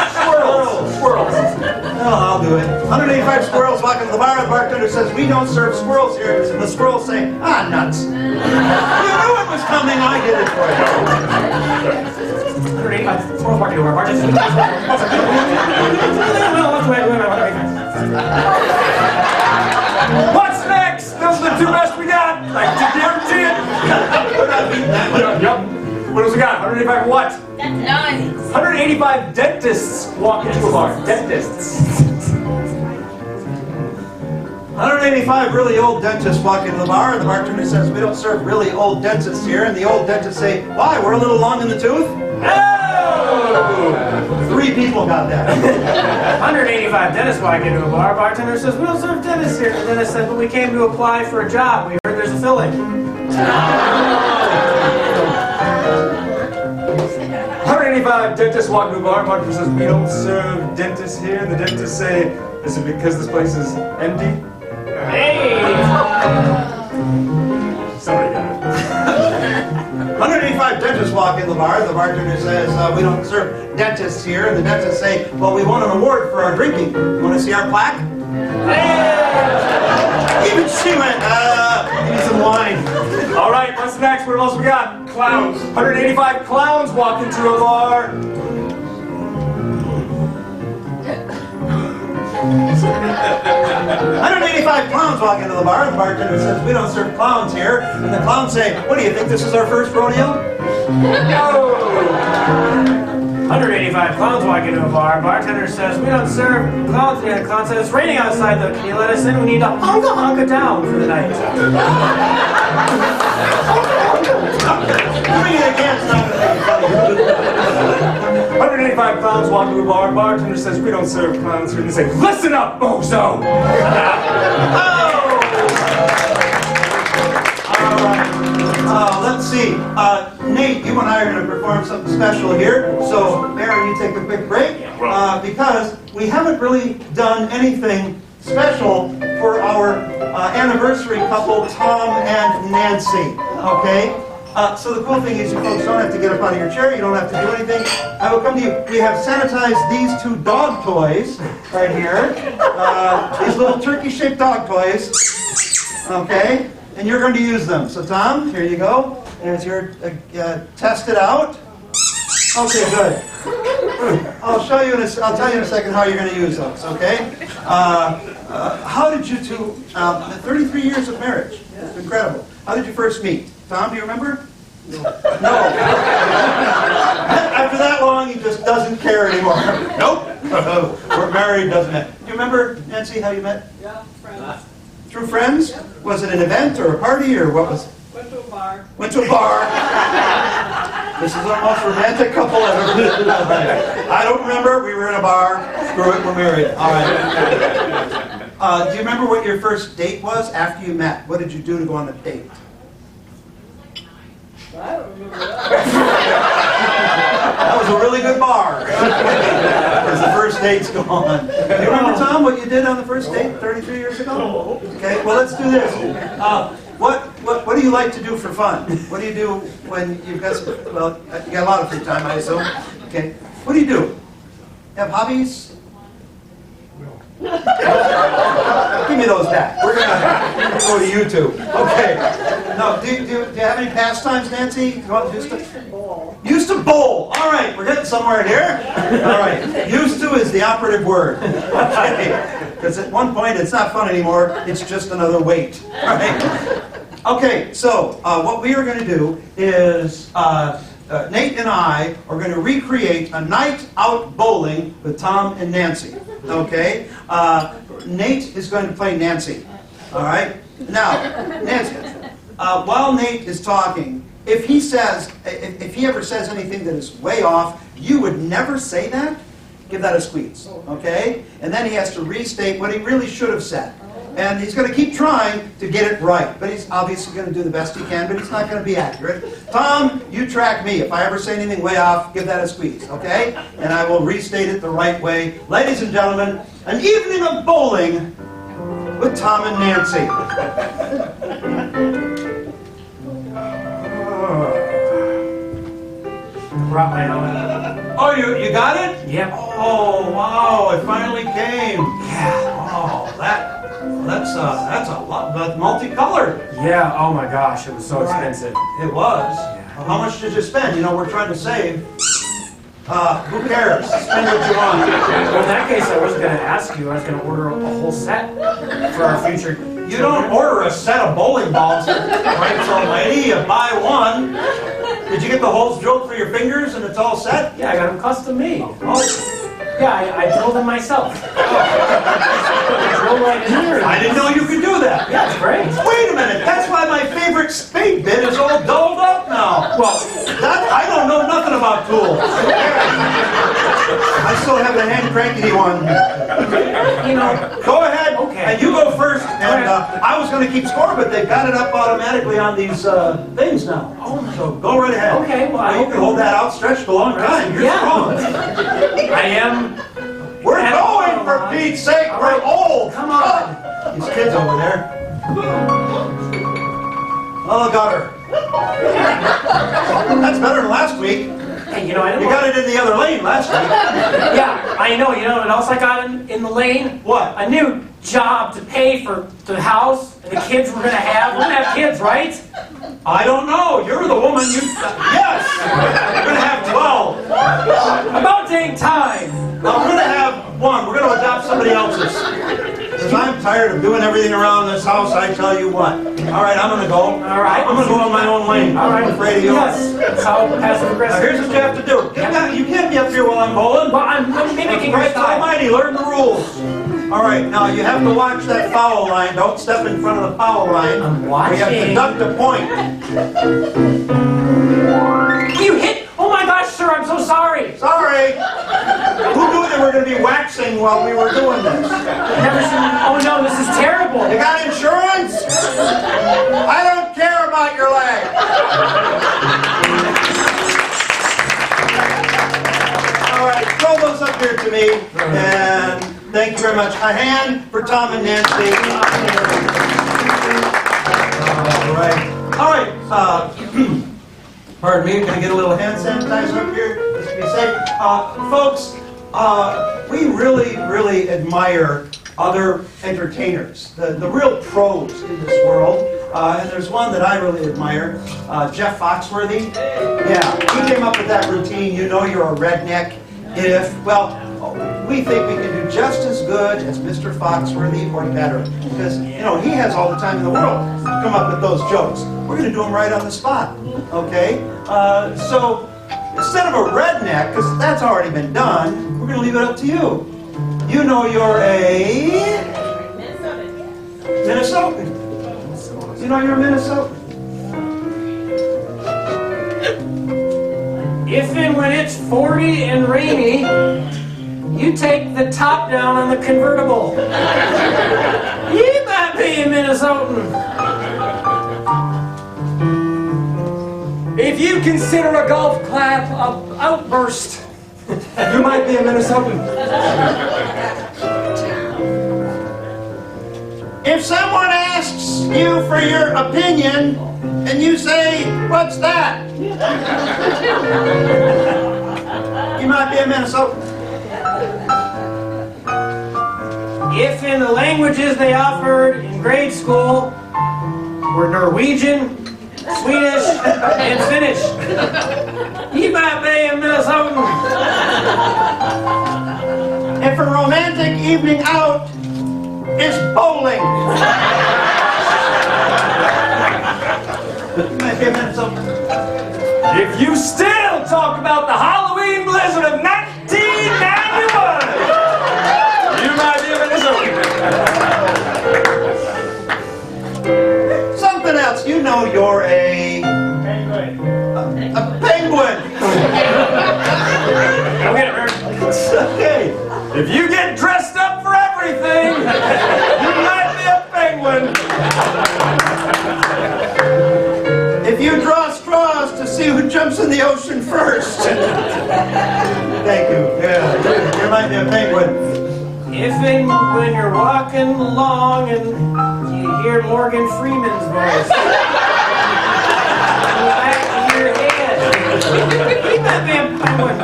Squirrels. Oh, I'll do it. 185 squirrels walk into the bar, and the bartender says, we don't serve squirrels here. And the squirrels say, ah, nuts. You knew it was coming, I did it for you. 185 squirrels walk into a bar. Bartender says, What's next? Those are the two best we got. I can guarantee it. We're not beating that one. Yep. What else we got? 185 what? Nuns. 185 dentists walk into a bar. Dentists. 185 really old dentists walk into the bar, and the bartender says, we don't serve really old dentists here. And the old dentists say, why, we're a little long in the tooth? Oh! 3 people got that. 185 dentists walk into a bar. Bartender says, we don't serve dentists here. The dentist said, but we came to apply for a job. We heard there's a filling. 185 dentists walk into a bar. Bartender says, we don't serve dentists here. And the dentists say, is it because this place is empty? Hey! Somebody got it. 185 dentists walk in the bar. The bartender says, we don't serve dentists here. And the dentists say, well, we won an award for our drinking. You want to see our plaque? Hey! Even she went, give me some wine. All right, what's next? What else we got? Clowns. 185 clowns walk into a bar. 185 clowns walk into the bar, and the bartender says, we don't serve clowns here. And the clowns say, what do you think, this is our first rodeo? No! 185 clowns walk into a bar. Bartender says, we don't serve clowns here. The clown says, it's raining outside though. Can you let us in? We need to honka down for the night. Doing it again, it's not going to be funny. 185 clowns walk into a bar. Bartender says, we don't serve clowns here. And they say, listen up, bozo! Let's see. Nate, you and I are going to perform something special here. So, Mary, you take a quick break. Because we haven't really done anything special for our anniversary couple, Tom and Nancy. Okay? So the cool thing is you folks don't have to get up out of your chair. You don't have to do anything. I will come to you. We have sanitized these 2 dog toys right here. These little turkey-shaped dog toys. Okay? And you're going to use them. So Tom, here you go. There's your, test it out. Okay, good. I'll show you I'll tell you in a second how you're going to use those, okay? How did you two, 33 years of marriage. It's incredible. How did you first meet? Tom, do you remember? No. After that long, he just doesn't care anymore. Nope. We're married, doesn't it? Do you remember, Nancy, how you met? Yeah, friends. Through friends? Was it an event or a party or what was it? Went to a bar. Went to a bar. This is the most romantic couple I've ever been. I don't remember. We were in a bar. Screw it, we're married. All right. Do you remember what your first date was after you met? What did you do to go on a date? I don't remember that. That was a really good bar. Because the first date's gone. Do you remember, Tom, what you did on the first date 33 years ago? Okay, well, let's do this. What do you like to do for fun? What do you do when you've got some, well, you got a lot of free time, I assume. Okay, what do? You have hobbies? Give me those back. We're gonna go to YouTube. Okay. No, do you have any pastimes, Nancy? Used to bowl. Used to bowl. All right, we're getting somewhere here. All right. Used to is the operative word. Okay. Because at one point it's not fun anymore. It's just another weight. All right. Okay. So what we are going to do is Nate and I are going to recreate a night out bowling with Tom and Nancy. Okay? Nate is going to play Nancy. All right? Now, Nancy, while Nate is talking, if he ever says anything that is way off, you would never say that. Give that a squeeze. Okay? And then he has to restate what he really should have said. And he's going to keep trying to get it right. But he's obviously going to do the best he can, but he's not going to be accurate. Tom, you track me. If I ever say anything way off, give that a squeeze, okay? And I will restate it the right way. Ladies and gentlemen, an evening of bowling with Tom and Nancy. Brought my own. Oh, you got it? Yep. Oh, wow, it finally came. Yeah. Oh, that's a lot. That's multicolored. Yeah, oh my gosh, it was so expensive. It was. Yeah. Well, how much did you spend? You know, we're trying to save. Who cares? Spend what you want. Well, in that case, I wasn't going to ask you. I was going to order a whole set for our future. You don't order a set of bowling balls, right, almighty? You buy one. Did you get the holes drilled for your fingers and it's all set? Yeah, I got them custom made. Oh. Yeah, I drilled them myself. I didn't know you could do that. Yeah, it's great. Wait a minute, that's why my favorite spade bit is all dulled up now. Well, I don't know nothing about tools. I still have the hand crankety one. You know. Go ahead, okay. And you go first. And I was going to keep score, but they've got it up automatically on these things now. Oh my. So go right ahead. Okay, well, you can hold that outstretched a long time. You're strong. I am. We're going, for Pete's sake. We're old. Come on. These kids over there. Oh, got her. That's better than last week. Hey, you know, I You got it in the other lane last week. Yeah, I know. You know what else I got in the lane? What? A new job to pay for the house and the kids we're going to have. We're going to have kids, right? I don't know. You're the woman. Yes. We're going to have 12. About dang time. No, we're going to have one. We're going to adopt somebody else's. Because I'm tired of doing everything around this house, I tell you what. All right, I'm going to go. All right. I'm going to go on my own lane. All right. I'm afraid of yours. Yes. That's how passive Now, aggressive. here's what you have to do. You can't be up here while I'm bowling. Well, I'm mimicking Christ your style. almighty, learn the rules. All right, now you have to watch that foul line. Don't step in front of the foul line. I'm We have to watching. deduct a point. You hit! Oh my gosh, sir, I'm so sorry. Sorry. Who knew they were going to be waxing while we were doing this? Never seen. Oh no, this is terrible. You got insurance? I don't care about your leg. All right, throw those up here to me, and thank you very much. A hand for Tom and Nancy. All right. Pardon me, can I get a little hand sanitizer up here just to be safe? Folks, we really admire other entertainers, the real pros in this world. And there's one that I really admire, Jeff Foxworthy. Yeah, he came up with that routine. You know you're a redneck if, well, we think we can do just as good as Mr. Foxworthy or better. Because, you know, he has all the time in the world to come up with those jokes. We're going to do them right on the spot, okay? So, instead of a redneck, because that's already been done, we're going to leave it up to you. You know you're a... Minnesotan. You know you're a Minnesotan. If and when it's 40 and rainy, you take the top down on the convertible. You might be a Minnesotan. If If you consider a golf clap a outburst, you might be a Minnesotan. If someone asks you for your opinion and you say, "What's that?" you might be a Minnesotan. If in the languages they offered in grade school were Norwegian, Swedish, and Finnish, you might be a Minnesotan. If a romantic evening out is bowling, you might be a Minnesotan. If you still talk about the Halloween blizzard of 1991, you might be a Minnesotan. Something else, you know you're a penguin. Go get it, Rick. Okay. If you get dressed up for everything, you might be a penguin. If you draw straws to see who jumps in the ocean first. Thank you. Yeah, you might be a penguin. If and when you're walking along and you hear Morgan Freeman's voice in the back of your head, you might be a penguin.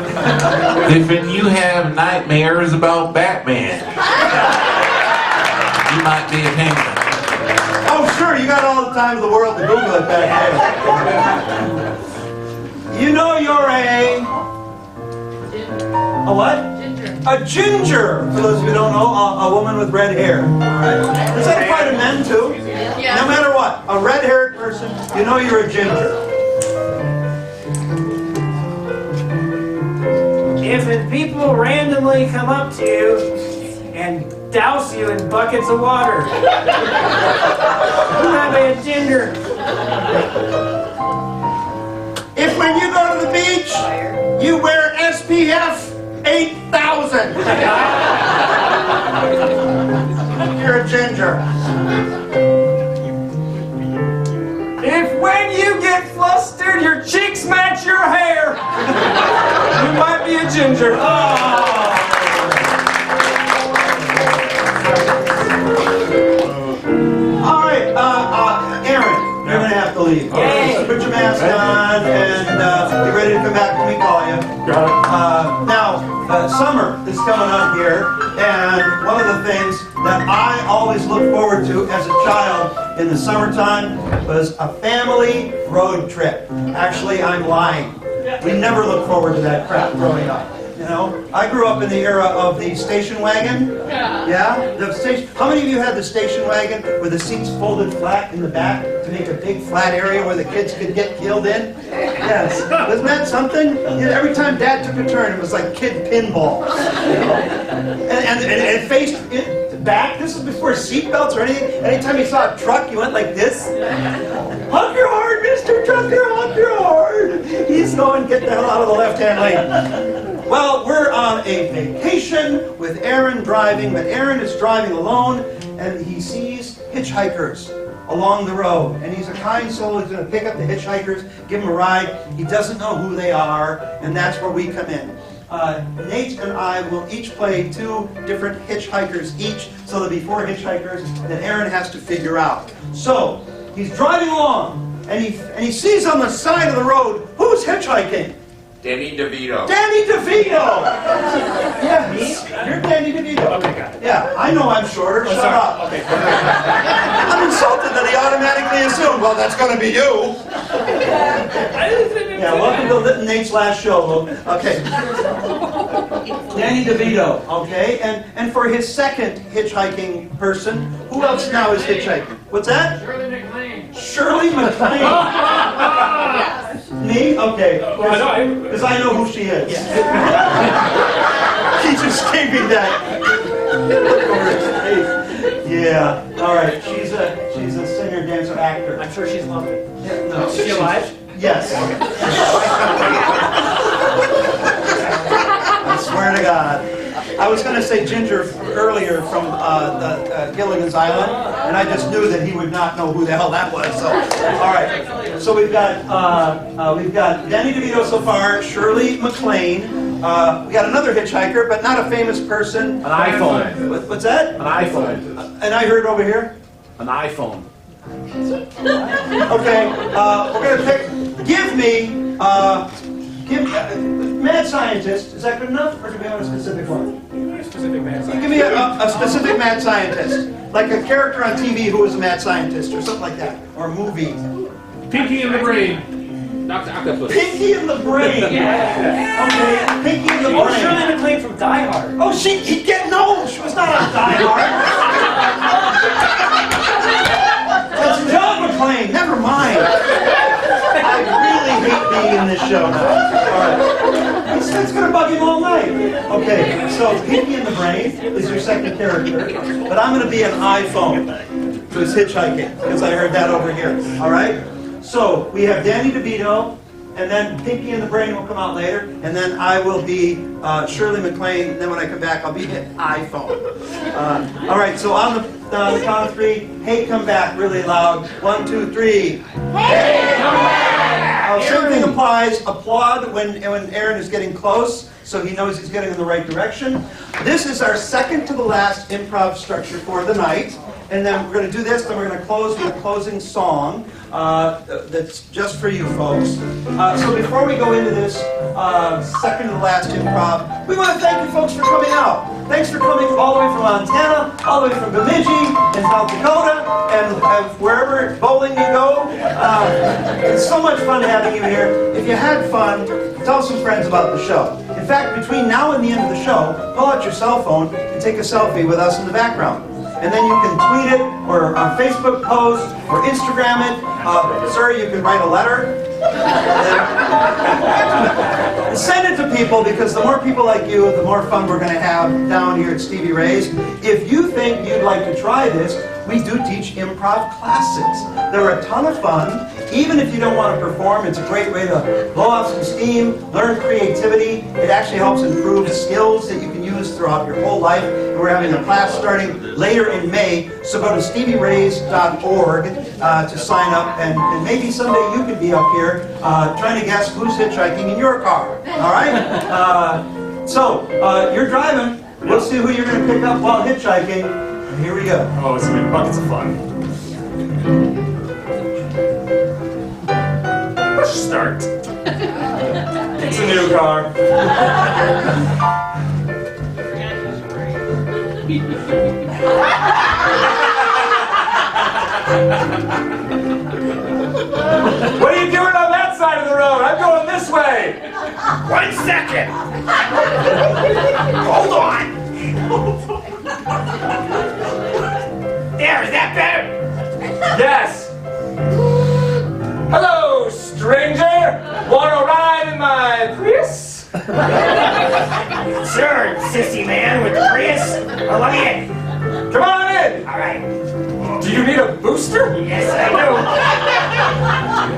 If and you have nightmares about Batman, you might be a penguin. Oh, sure, you got all the time in the world to Google it back there. You know you're a what? A ginger. For those of you who don't know, a woman with red hair. All right. Does that apply to men too? Yeah. No matter what, a red-haired person, you know you're a ginger. If and people randomly come up to you and douse you in buckets of water, you might be a ginger. If when you go to the beach, you wear SPF 8,000, you're a ginger. If when you get flustered, your cheeks match your hair, you might be a ginger. All right, Aaron, you're gonna have to leave. Okay, so put your mask on and get ready to come back when we call you. Now, summer is coming up here, and one of the things that I always looked forward to as a child in the summertime was a family road trip. Actually, I'm lying. We never looked forward to that crap growing up. You know, I grew up in the era of the station wagon. Yeah? The station. How many of you had the station wagon where the seats folded flat in the back to make a big flat area where the kids could get killed in? Yes. Wasn't that something? Yeah, every time Dad took a turn, it was like kid pinball. You know? And it faced it back. This was before seatbelts or anything. Anytime you saw a truck, you went like this. Honk your horn, Mr. Trucker, honk your horn. He's going, get the hell out of the left-hand lane. Well, we're on a vacation with Aaron driving, but Aaron is driving alone, and he sees hitchhikers along the road. And he's a kind soul. He's going to pick up the hitchhikers, give them a ride. He doesn't know who they are, and that's where we come in. Nate and I will each play 2 different hitchhikers each, so there'll be 4 hitchhikers that Aaron has to figure out. So, he's driving along, and he sees on the side of the road, who's hitchhiking? Danny DeVito. Danny DeVito! Yes, you're Danny DeVito. Okay, got it. Yeah, I know I'm shorter. Shut up. Okay. I'm insulted that he automatically assumed, well, that's going to be you. Yeah, welcome to Nate's last show, Luke. Okay. Danny DeVito, okay? And for his second hitchhiking person, who else now is hitchhiking? What's that? Shirley MacLaine. Shirley MacLaine. Me? Okay. Because I know who she is. He's escaping that. Look over his face. Yeah. All right. She's a singer, dancer, actor. I'm sure she's lovely. Yeah, no. Is she alive? Yes. I swear to God. I was going to say Ginger earlier from the Gilligan's Island, and I just knew that he would not know who the hell that was. So, all right. So we've got Danny DeVito so far, Shirley MacLaine. We got another hitchhiker, but not a famous person. An iPhone. What's that? An iPhone. And I heard over here. An iPhone. Okay. We're gonna pick. Give mad scientist. Is that good enough, or do we have a specific one? Specific man. Give me a specific mad scientist, like a character on TV who is a mad scientist, or something like that, or a movie. Pinky in the brain. Dr. Octopus. Pinky in the brain. Yeah. Okay, Pinky in the Oh, brain. Shirley MacLaine from Die Hard. Oh, she was not on Die Hard. That's John McClane. Never mind. I really hate being in this show now. All right. It's going to bug him all night. Okay, so Pinky in the Brain is your second character, but I'm going to be an iPhone who's hitchhiking, because I heard that over here. All right? So we have Danny DeVito, and then Pinky in the Brain will come out later, and then I will be Shirley MacLaine, and then when I come back, I'll be an iPhone. All right, so on the count of three, hey, come back really loud. 1, 2, 3. Hey, come back! Same thing applies. Applaud when Aaron is getting close, so he knows he's getting in the right direction. This is our second to the last improv structure for the night. And then we're going to do this, then we're going to close with a closing song that's just for you folks. So before we go into this second to the last improv, we want to thank you folks for coming out. Thanks for coming all the way from Montana, all the way from Bemidji, and South Dakota, and wherever bowling you go. It's so much fun having you here. If you had fun, tell some friends about the show. In fact, between now and the end of the show, pull out your cell phone and take a selfie with us in the background. And then you can tweet it, or Facebook post, or Instagram it. Sir, you can write a letter. And send it to people, because the more people like you, the more fun we're going to have down here at Stevie Ray's. If you think you'd like to try this, we do teach improv classes. They're a ton of fun. Even if you don't want to perform, it's a great way to blow off some steam, learn creativity. It actually helps improve skills that you can use throughout your whole life. And we're having a class starting later in May, so go to stevierays.org to sign up, and maybe someday you could be up here trying to guess who's hitchhiking in your car. All right? So you're driving. We'll see who you're going to pick up while hitchhiking. And here we go. Oh, it's going to be buckets of fun. Let's start. It's a new car. What are you doing on that side of the road? I'm going this way. 1 second. Hold on. There, is that better? Yes. Hello, stranger. Want to ride in my Prius? Sure, sissy man with the Prius. Well, let me in. Come on in. All right. Do you need a booster? Yes, I do.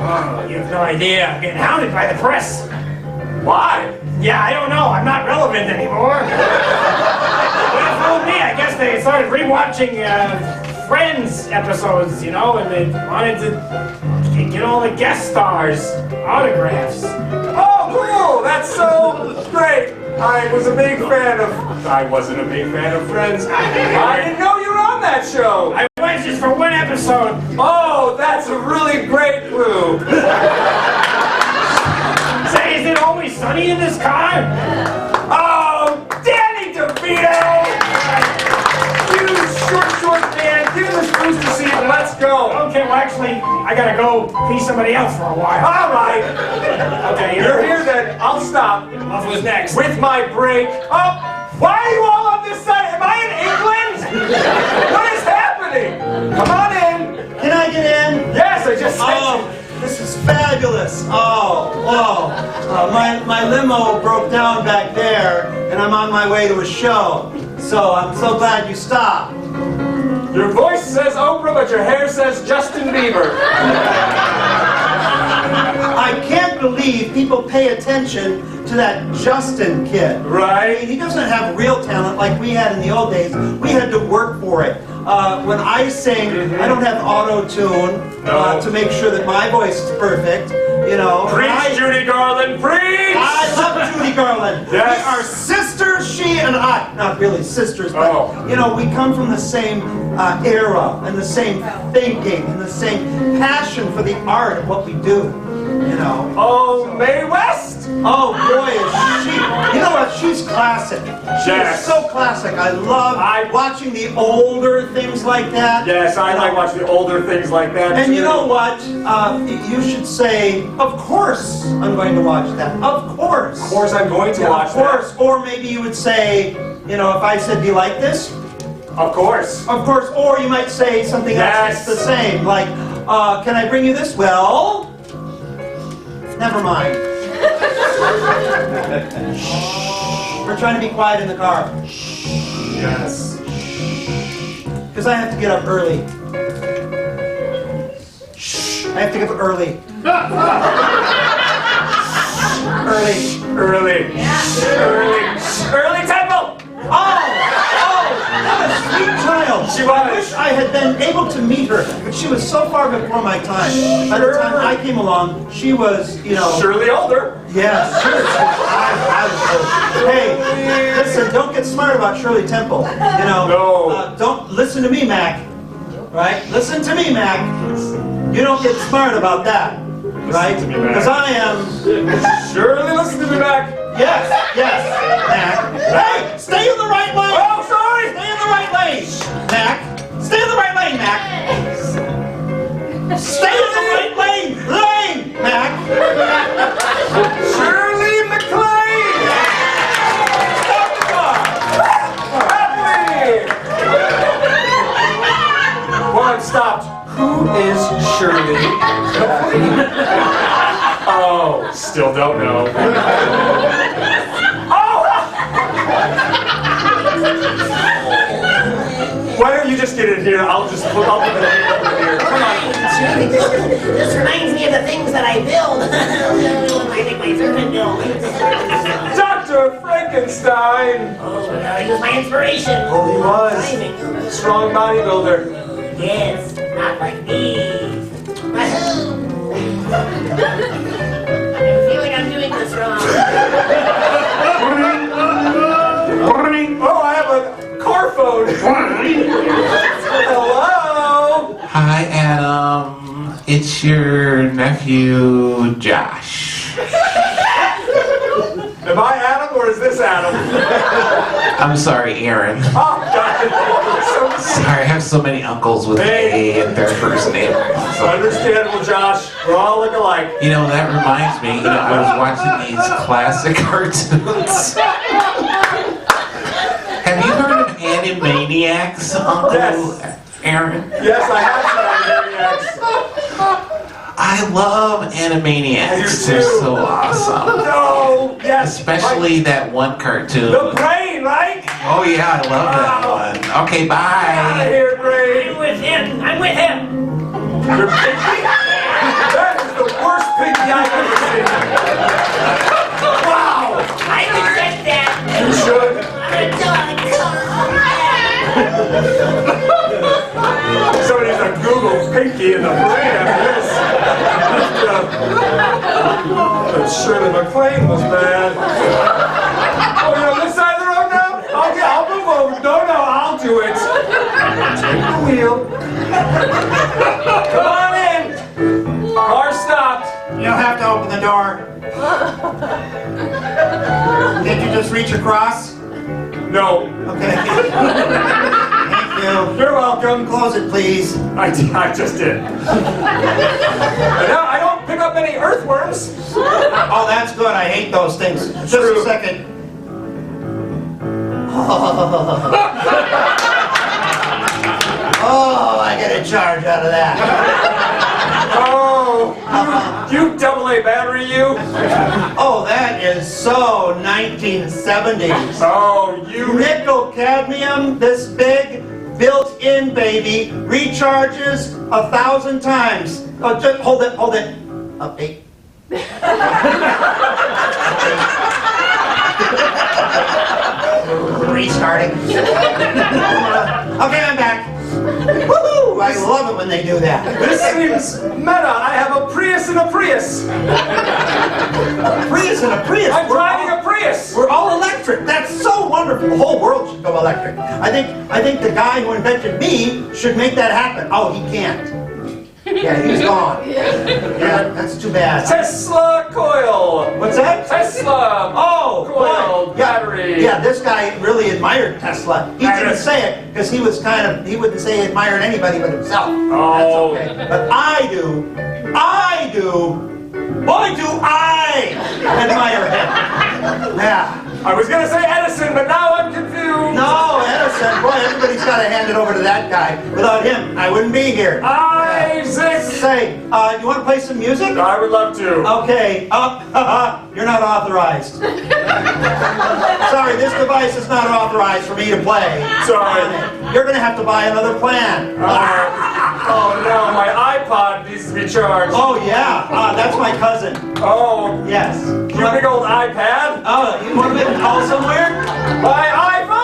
Oh, you have no idea. I'm getting hounded by the press. Why? Yeah, I don't know. I'm not relevant anymore. Well, fooled me. I guess they started rewatching Friends episodes, you know, and they wanted to get all the guest stars autographs. Oh, cool! That's so great. I wasn't a big fan of Friends. I didn't know you were on that show. I was just for one episode. Oh, that's a really great clue. Say, is it always sunny in this car? Oh, Danny DeVito! You short man, give this booster seat and let's go. Okay, well actually, I gotta go be somebody else for a while. All right. Okay, You're here then. I'll stop. What was next? With my brake. Oh, why are you all on this side? Am I in England? What is happening? Come on in. Can I get in? Yes, I just said Oh, this is fabulous. My limo broke down back there, and I'm on my way to a show. So I'm so glad you stopped. Your voice says Oprah, but your hair says Justin Bieber. I can't can't believe people pay attention to that Justin kid. Right? He doesn't have real talent like we had in the old days. We had to work for it. When I sing, I don't have auto-tune to make sure that my voice is perfect. You know. Preach, Judy Garland, preach! I love Judy Garland. Yes. We are sisters, she and I. Not really sisters, but you know, we come from the same era and the same thinking and the same passion for the art of what we do. You know. Oh, Mae West! Oh boy, is she! You know what? She's classic. She's so classic. I love watching the older things like that. Yes, I like watching the older things like that. And too. you know what? You should say, "Of course, I'm going to watch that." Of course. Of course, I'm going to watch that. Of course. Or maybe you would say, you know, if I said, "Do you like this?" Of course. Of course. Or you might say something else that's the same, like, "Can I bring you this?" Well. Never mind. We're trying to be quiet in the car. Yes. Because I have to get up early. I have to get up early. Early. Early temple! Oh, what a sweet child. She I was. wish I had been able to meet her, but she was so far before my time. By the time I came along, she was, you know... Surely older. Yes, sure. I was old. Hey, listen, don't get smart about Shirley Temple. You know, don't listen to me, Mac. Right? Listen to me, Mac. You don't get smart about that. Right? Because I am... Surely listen to me, Mac. Yes, Mac. Hey, stay in the right lane. Oh, sorry. Stay in the right lane, Mac. Stay in the right lane, Mac. Stay in the right lane, Mac. Shirley MacLaine. Stop the car. Happily. Well, I'm stopped. Who is Shirley MacLaine? Oh, still don't know. Why don't you just get in here? I'll put it over here. Come on. This reminds me of the things that I build. I think my servant built. Dr. Frankenstein! Oh, he was my inspiration. Oh, he was. Strong bodybuilder. Yes, not like me. I'm feeling I'm doing this wrong. Oh, I have a car phone. Hello? Hi, Adam. It's your nephew, Josh. Am I Adam or is this Adam? I'm sorry, Aaron. Oh, God. Sorry, I have so many uncles with A in their first name. So understandable, Josh. We're all look alike. You know, that reminds me, I was watching these classic cartoons. Have you heard of Animaniacs, Uncle Aaron? Yes, I have seen Animaniacs. I love Animaniacs. They're so awesome. No, yes. Especially that one cartoon. The brain, right? Oh yeah, I love that one. Okay, bye. Out of here, brain. I'm with him. I'm with him. You're Piggy? That is the worst Piggy I've ever seen. Wow. I reject that. You should. I'm a dog. Somebody's gonna Google Pinky in the brain after this. Shirley MacLaine was bad. Oh, you're on this side of the road now? Okay, I'll move over. No, I'll do it. Take the wheel. Come on in. Car stopped. You don't have to open the door. Did you just reach across? No. Okay. Thank you. You're welcome. Close it, please. I just did. I don't pick up any earthworms. Oh, that's good. I hate those things. Just a second. Oh, I get a charge out of that. Oh, you AA battery, you? Oh, that is so 1970s. Oh, you nickel cadmium, this big, built-in baby, recharges 1,000 times. Oh, just hold it. Update. Restarting. Okay, I'm back. Woohoo! I love it when they do that. This seems meta. I have a Prius and a Prius. A Prius and a Prius. I'm driving a Prius. We're all electric. That's so wonderful. The whole world should go electric. I think the guy who invented me should make that happen. Oh, he can't. Yeah, he's gone. Yeah, that's too bad. Tesla coil. What's that? Tesla. Oh, coil boy. battery. Yeah, this guy really admired Tesla. He didn't say it because he was he wouldn't say he admired anybody but himself. Oh. That's okay. But I do. Boy, do I admire him. Yeah. I was gonna say Edison, but now I'm confused. No, Edison. Boy, everybody's got to hand it over to that guy. Without him, I wouldn't be here. Isaac. Say, you want to play some music? I would love to. Okay. You're not authorized. Sorry, this device is not authorized for me to play. Sorry. You're going to have to buy another plan. Oh no, my iPod needs to be charged. Oh, yeah. That's my cousin. Oh. Yes. Your big old iPad? Oh, you want to make a call somewhere? My iPhone!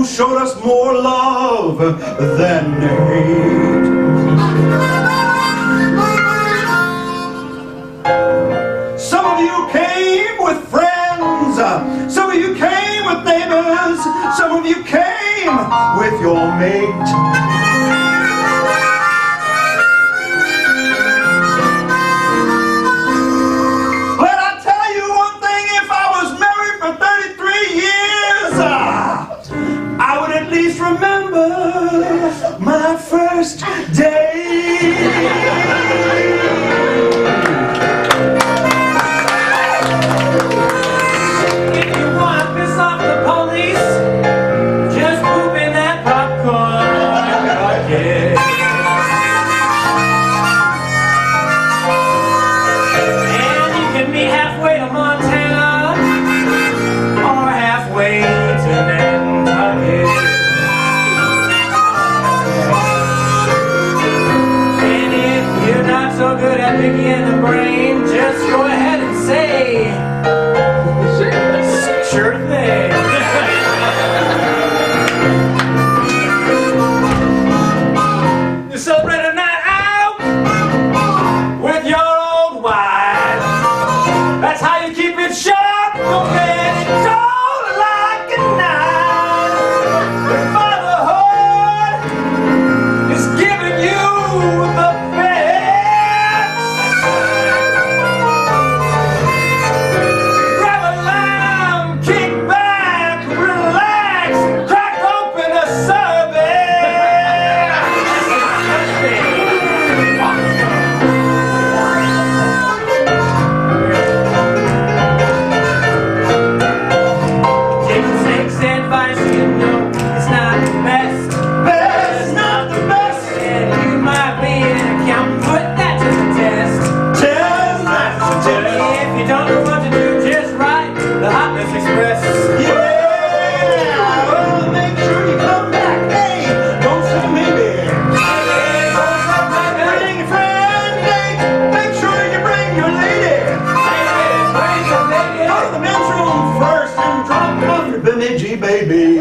Showed us more love than hate. Some of you came with friends, some of you came with neighbors, some of you came with your mate. But I tell you one thing, if I was married for 33 years, I would at least remember my first day. If you want to piss off the police, just poop in that popcorn bucket. And you can be halfway to Montana or halfway to Nantucket. And if you're not so good at picking the brain, just go ahead and say, sure thing. You celebrate a night out with your old wife. That's how you keep it sharp, don't let it dull like a knife. But fatherhood is giving you the best. Grab a lime, kick back, relax, crack open a Jake's advice, you know, it's not the best. Best, not the best. And you might be an accountant, put that to the test. Test, not the test. If you don't know what to do, just write the Hotness Express. Yeah! Well, make sure you come back. Hey, don't say maybe. Bring your friend, hey, make sure you bring your lady. Go to the men's room first and drop off your Bemidji baby.